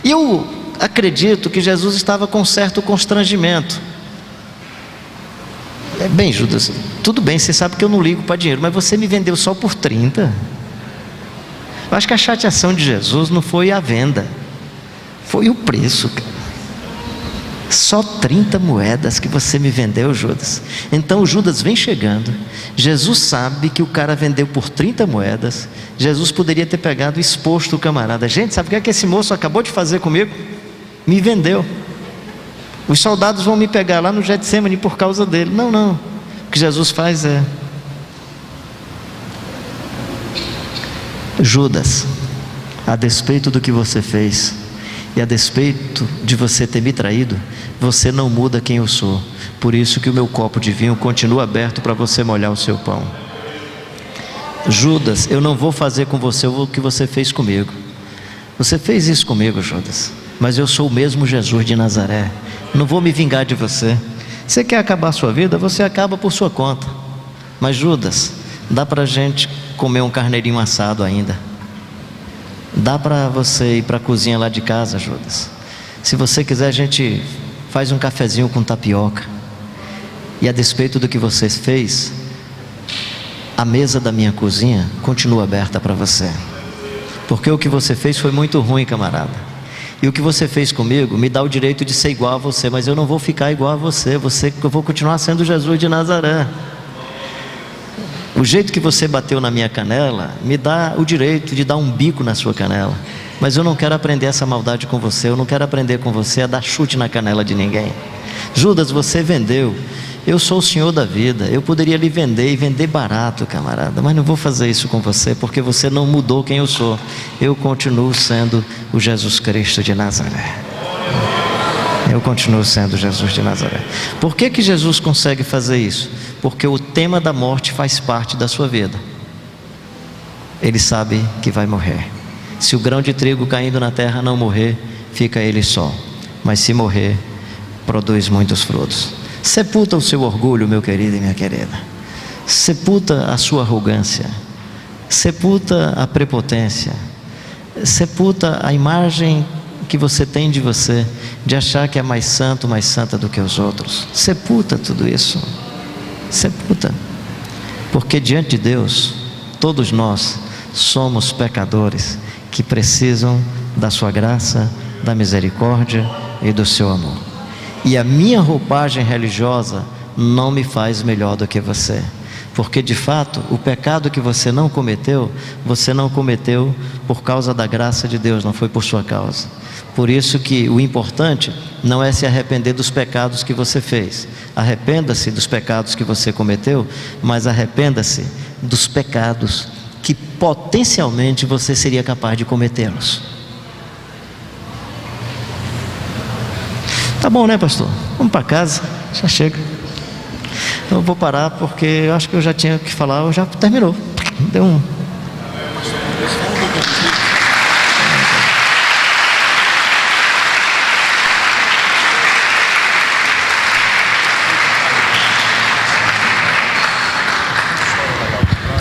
E eu acredito que Jesus estava com certo constrangimento. Bem, Judas, tudo bem, você sabe que eu não ligo para dinheiro, mas você me vendeu só por 30. Eu acho que a chateação de Jesus não foi a venda, foi o preço, cara. Só 30 moedas que você me vendeu, Judas. Então o Judas vem chegando. Jesus sabe que o cara vendeu por 30 moedas. Jesus poderia ter pegado e exposto o camarada. Gente, sabe o que esse moço acabou de fazer comigo? Me vendeu. Os soldados vão me pegar lá no Getsemane por causa dele. Não. O que Jesus faz é: Judas, a despeito do que você fez e a despeito de você ter me traído, você não muda quem eu sou. Por isso que o meu copo de vinho continua aberto para você molhar o seu pão. Judas, eu não vou fazer com você o que você fez comigo. Você fez isso comigo, Judas, mas eu sou o mesmo Jesus de Nazaré. Não vou me vingar de você. Você quer acabar a sua vida? Você acaba por sua conta. Mas Judas, dá para a gente comer um carneirinho assado ainda. Dá para você ir para a cozinha lá de casa, Judas. Se você quiser, a gente faz um cafezinho com tapioca. E a despeito do que você fez, a mesa da minha cozinha continua aberta para você. Porque o que você fez foi muito ruim, camarada. E o que você fez comigo me dá o direito de ser igual a você, mas eu não vou ficar igual a você. Eu vou continuar sendo Jesus de Nazaré. O jeito que você bateu na minha canela me dá o direito de dar um bico na sua canela. Mas eu não quero aprender essa maldade com você. Eu não quero aprender com você a dar chute na canela de ninguém. Judas, você vendeu. Eu sou o Senhor da vida. Eu poderia lhe vender e vender barato, camarada, mas não vou fazer isso com você, porque você não mudou quem eu sou. Eu continuo sendo o Jesus Cristo de Nazaré. Eu continuo sendo Jesus de Nazaré. Por que Jesus consegue fazer isso? Porque o tema da morte faz parte da sua vida. Ele sabe que vai morrer. Se o grão de trigo caindo na terra não morrer, fica ele só. Mas se morrer, produz muitos frutos. Sepulta o seu orgulho, meu querido e minha querida. Sepulta a sua arrogância. Sepulta a prepotência. Sepulta a imagem que você tem de você, de achar que é mais santo, mais santa do que os outros. Sepulta tudo isso. Sepulta. Porque diante de Deus, todos nós somos pecadores que precisam da sua graça, da misericórdia e do seu amor. E a minha roupagem religiosa não me faz melhor do que você. Porque de fato, o pecado que você não cometeu por causa da graça de Deus, não foi por sua causa. Por isso que o importante não é se arrepender dos pecados que você fez. Arrependa-se dos pecados que você cometeu, mas arrependa-se dos pecados que potencialmente você seria capaz de cometê-los. Tá bom, né, pastor? Vamos para casa, já chega. Eu vou parar porque eu acho que eu já tinha que falar, já terminou. Deu um...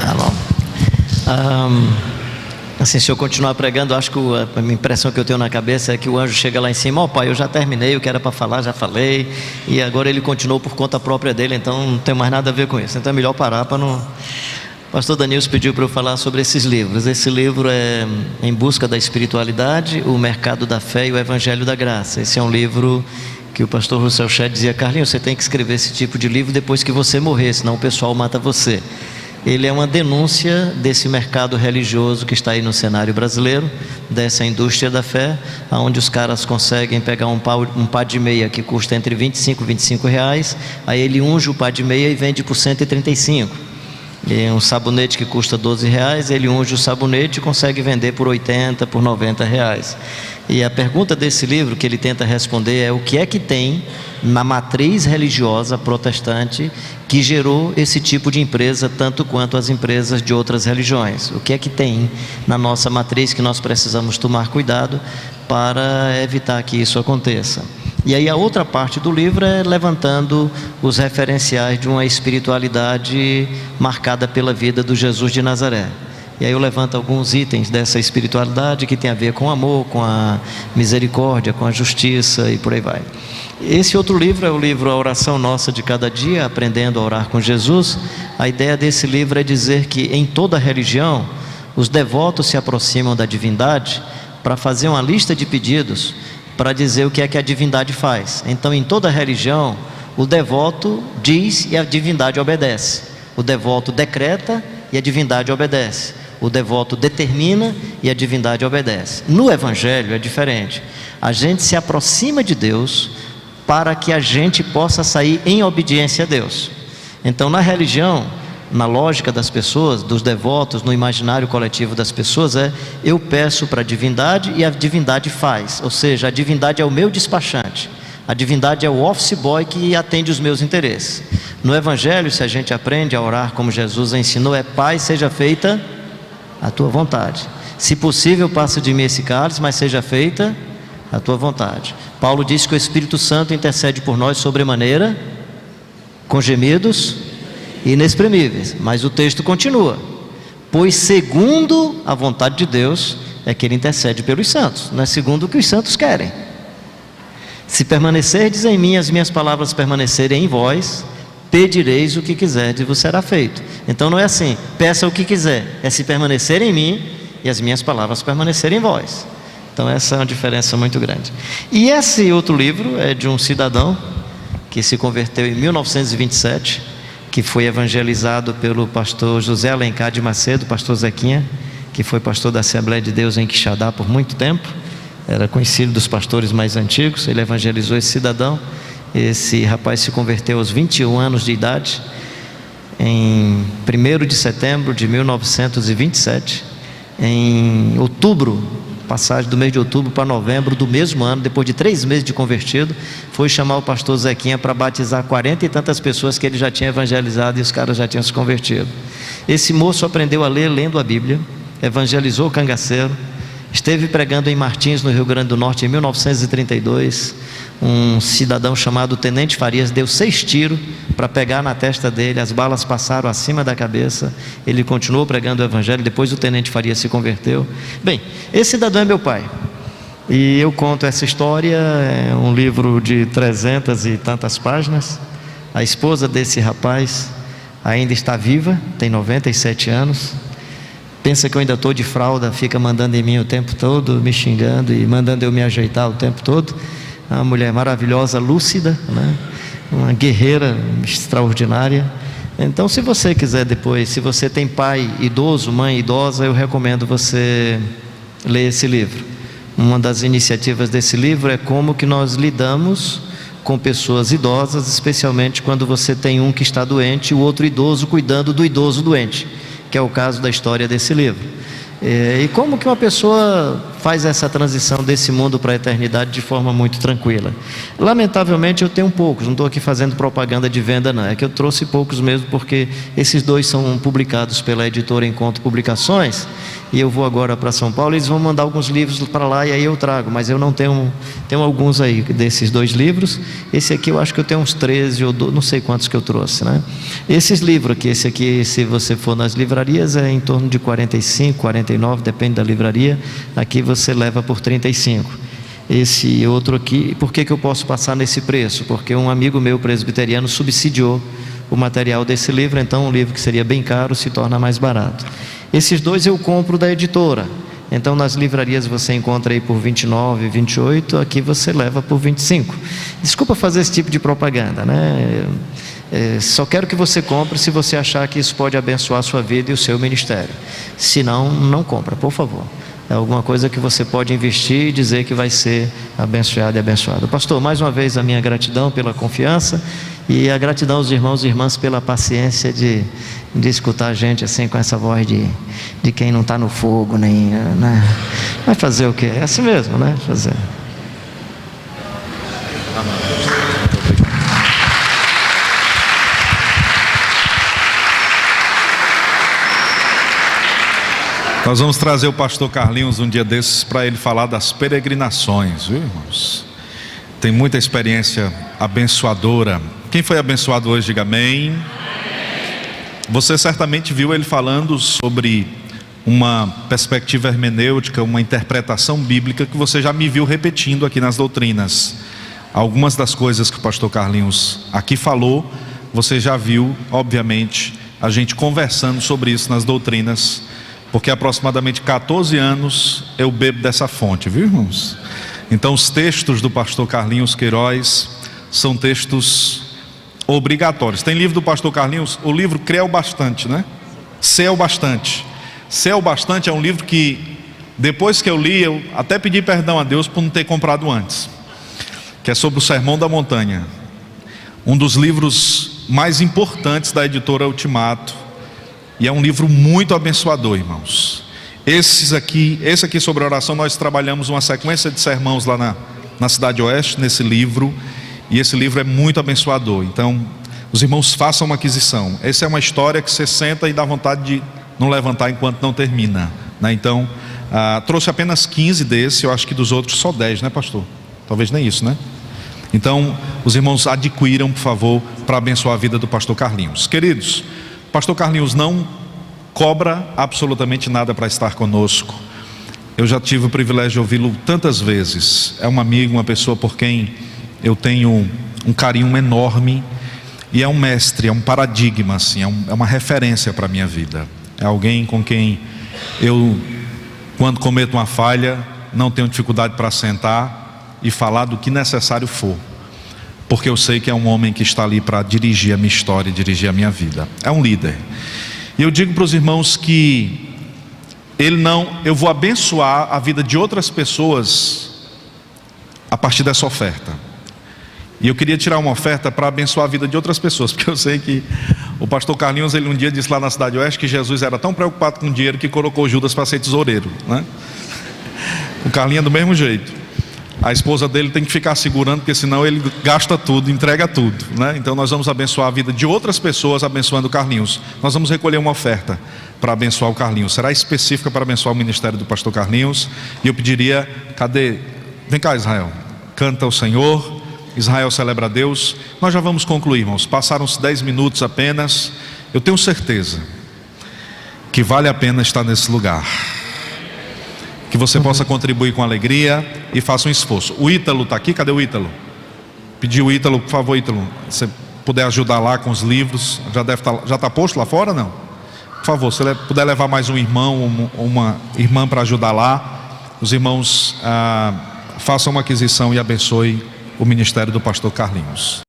Tá bom. Assim, se eu continuar pregando, acho que a impressão que eu tenho na cabeça é que o anjo chega lá em cima: ó, pai, eu já terminei, o que era para falar, já falei, e agora ele continuou por conta própria dele, então não tem mais nada a ver com isso. Então é melhor parar para não... O pastor Danilo pediu para eu falar sobre esses livros. Esse livro é Em Busca da Espiritualidade, O Mercado da Fé e o Evangelho da Graça. Esse é um livro que o pastor Russell Shedd dizia: Carlinhos, você tem que escrever esse tipo de livro depois que você morrer, senão o pessoal mata você. Ele é uma denúncia desse mercado religioso que está aí no cenário brasileiro, dessa indústria da fé, onde os caras conseguem pegar um par de meia que custa entre 25 e 25 reais, aí ele unge o par de meia e vende por 135. E um sabonete que custa 12 reais, ele unge o sabonete e consegue vender por 80, por 90 reais. E a pergunta desse livro que ele tenta responder é: o que é que tem na matriz religiosa protestante que gerou esse tipo de empresa, tanto quanto as empresas de outras religiões? O que é que tem na nossa matriz que nós precisamos tomar cuidado para evitar que isso aconteça? E aí a outra parte do livro é levantando os referenciais de uma espiritualidade marcada pela vida do Jesus de Nazaré. E aí eu levanto alguns itens dessa espiritualidade que tem a ver com o amor, com a misericórdia, com a justiça e por aí vai. Esse outro livro é o livro A Oração Nossa de Cada Dia, Aprendendo a Orar com Jesus. A ideia desse livro é dizer que em toda religião, os devotos se aproximam da divindade para fazer uma lista de pedidos para dizer o que é que a divindade faz. Então, em toda religião, o devoto diz e a divindade obedece. O devoto decreta e a divindade obedece. O devoto determina e a divindade obedece. No Evangelho é diferente. A gente se aproxima de Deus para que a gente possa sair em obediência a Deus. Então, na religião, na lógica das pessoas, dos devotos, no imaginário coletivo das pessoas, eu peço para a divindade e a divindade faz. Ou seja, a divindade é o meu despachante. A divindade é o office boy que atende os meus interesses. No Evangelho, se a gente aprende a orar como Jesus ensinou, Pai, seja feita a tua vontade. Se possível, passa de mim esse cálice, mas seja feita a tua vontade. Paulo disse que o Espírito Santo intercede por nós sobremaneira, com gemidos inexprimíveis. Mas o texto continua: pois segundo a vontade de Deus é que Ele intercede pelos santos, não é segundo o que os santos querem. Se permanecerdes em mim, as minhas palavras permanecerem em vós, pedireis o que quiserdes e vos será feito. Então não é assim, peça o que quiser, é se permanecer em mim e as minhas palavras permanecerem em vós. Então essa é uma diferença muito grande. E esse outro livro é de um cidadão que se converteu em 1927, que foi evangelizado pelo pastor José Alencar de Macedo, pastor Zequinha, que foi pastor da Assembleia de Deus em Quixadá por muito tempo, era conhecido dos pastores mais antigos. Ele evangelizou esse cidadão. Esse rapaz se converteu aos 21 anos de idade, em 1º de setembro de 1927. Em outubro, passagem do mês de outubro para novembro do mesmo ano, depois de 3 meses de convertido, foi chamar o pastor Zequinha para batizar 40 e tantas pessoas que ele já tinha evangelizado e os caras já tinham se convertido. Esse moço aprendeu a ler lendo a Bíblia, evangelizou o cangaceiro, esteve pregando em Martins, no Rio Grande do Norte, em 1932. Um cidadão chamado Tenente Farias deu 6 tiros para pegar na testa dele, as balas passaram acima da cabeça. Ele continuou pregando o evangelho. Depois o Tenente Farias se converteu. Bem, esse cidadão é meu pai, e eu conto essa história. É um livro de 300 e tantas páginas. A esposa desse rapaz ainda está viva, tem 97 anos. Pensa que eu ainda estou de fralda, fica mandando em mim o tempo todo, me xingando e mandando eu me ajeitar o tempo todo. Uma mulher maravilhosa, lúcida, né? Uma guerreira extraordinária. Então, se você quiser depois, se você tem pai idoso, mãe idosa, eu recomendo você ler esse livro. Uma das iniciativas desse livro é como que nós lidamos com pessoas idosas, especialmente quando você tem um que está doente e o outro idoso cuidando do idoso doente, que é o caso da história desse livro. E como que uma pessoa faz essa transição desse mundo para a eternidade de forma muito tranquila. Lamentavelmente eu tenho poucos, não estou aqui fazendo propaganda de venda não, é que eu trouxe poucos mesmo, porque esses 2 são publicados pela editora Encontro Publicações, e eu vou agora para São Paulo, eles vão mandar alguns livros para lá e aí eu trago, mas eu não tenho alguns aí desses 2 livros. Esse aqui eu acho que eu tenho uns 13 ou 12, não sei quantos que eu trouxe, né? Esses livros aqui, esse aqui, se você for nas livrarias, é em torno de 45, 49, depende da livraria. Aqui você leva por 35. Esse outro aqui, por que eu posso passar nesse preço? Porque um amigo meu presbiteriano subsidiou o material desse livro, então um livro que seria bem caro se torna mais barato. Esses 2 eu compro da editora, então nas livrarias você encontra aí por 29, 28, aqui você leva por 25. Desculpa fazer esse tipo de propaganda, né? Só quero que você compre se você achar que isso pode abençoar a sua vida e o seu ministério. Se não, não compra, por favor. É alguma coisa que você pode investir e dizer que vai ser abençoado e abençoado. Pastor, mais uma vez a minha gratidão pela confiança e a gratidão aos irmãos e irmãs pela paciência de escutar a gente assim com essa voz de quem não está no fogo, nem, né? Vai fazer o quê? É assim mesmo, né? Fazer. Nós vamos trazer o pastor Carlinhos um dia desses para ele falar das peregrinações, viu, irmãos? Tem muita experiência abençoadora. Quem foi abençoado hoje, diga amém. Você certamente viu ele falando sobre uma perspectiva hermenêutica, uma interpretação bíblica que você já me viu repetindo aqui nas doutrinas. Algumas das coisas que o pastor Carlinhos aqui falou, você já viu, obviamente, a gente conversando sobre isso nas doutrinas, porque há aproximadamente 14 anos eu bebo dessa fonte, viu, irmãos? Então os textos do pastor Carlinhos Queiroz são textos obrigatórios. Tem livro do pastor Carlinhos, o livro Crê o Bastante, né? Ser o Bastante. Ser o Bastante é um livro que, depois que eu li, eu até pedi perdão a Deus por não ter comprado antes, que é sobre o Sermão da Montanha. Um dos livros mais importantes da editora Ultimato, E é um livro muito abençoador, irmãos. Esse aqui sobre oração, nós trabalhamos uma sequência de sermãos lá na Cidade Oeste, nesse livro. E esse livro é muito abençoador. Então, os irmãos façam uma aquisição. Essa é uma história que você senta e dá vontade de não levantar enquanto não termina, né? Então, trouxe apenas 15 desse. Eu acho que dos outros só 10, né, pastor? Talvez nem isso, né? Então, os irmãos adquiram, por favor, para abençoar a vida do pastor Carlinhos. Queridos, o pastor Carlinhos não cobra absolutamente nada para estar conosco. Eu já tive o privilégio de ouvi-lo tantas vezes. É um amigo, uma pessoa por quem eu tenho um carinho enorme. E é um mestre, é um paradigma, assim, é uma referência para a minha vida. É alguém com quem eu, quando cometo uma falha, não tenho dificuldade para sentar e falar do que necessário for, porque eu sei que é um homem que está ali para dirigir a minha história e dirigir a minha vida. É um líder. E eu digo para os irmãos que eu vou abençoar a vida de outras pessoas a partir dessa oferta. E eu queria tirar uma oferta para abençoar a vida de outras pessoas, porque eu sei que o pastor Carlinhos, ele um dia disse lá na Cidade Oeste que Jesus era tão preocupado com o dinheiro que colocou Judas para ser tesoureiro, né? O Carlinhos é do mesmo jeito. A esposa dele tem que ficar segurando, porque senão ele gasta tudo, entrega tudo, né? Então nós vamos abençoar a vida de outras pessoas abençoando o Carlinhos. Nós vamos recolher uma oferta para abençoar o Carlinhos. Será específica para abençoar o ministério do pastor Carlinhos. E eu pediria, vem cá, Israel, canta ao Senhor. Israel celebra a Deus. Nós já vamos concluir, irmãos. Passaram-se 10 minutos apenas. Eu tenho certeza que vale a pena estar nesse lugar. Que você possa contribuir com alegria e faça um esforço. O Ítalo está aqui? Cadê o Ítalo? Pedi o Ítalo, por favor, Ítalo. Se puder ajudar lá com os livros. Já está posto lá fora, não? Por favor, se puder levar mais um irmão ou uma irmã para ajudar lá. Os irmãos façam uma aquisição e abençoem o ministério do pastor Carlinhos.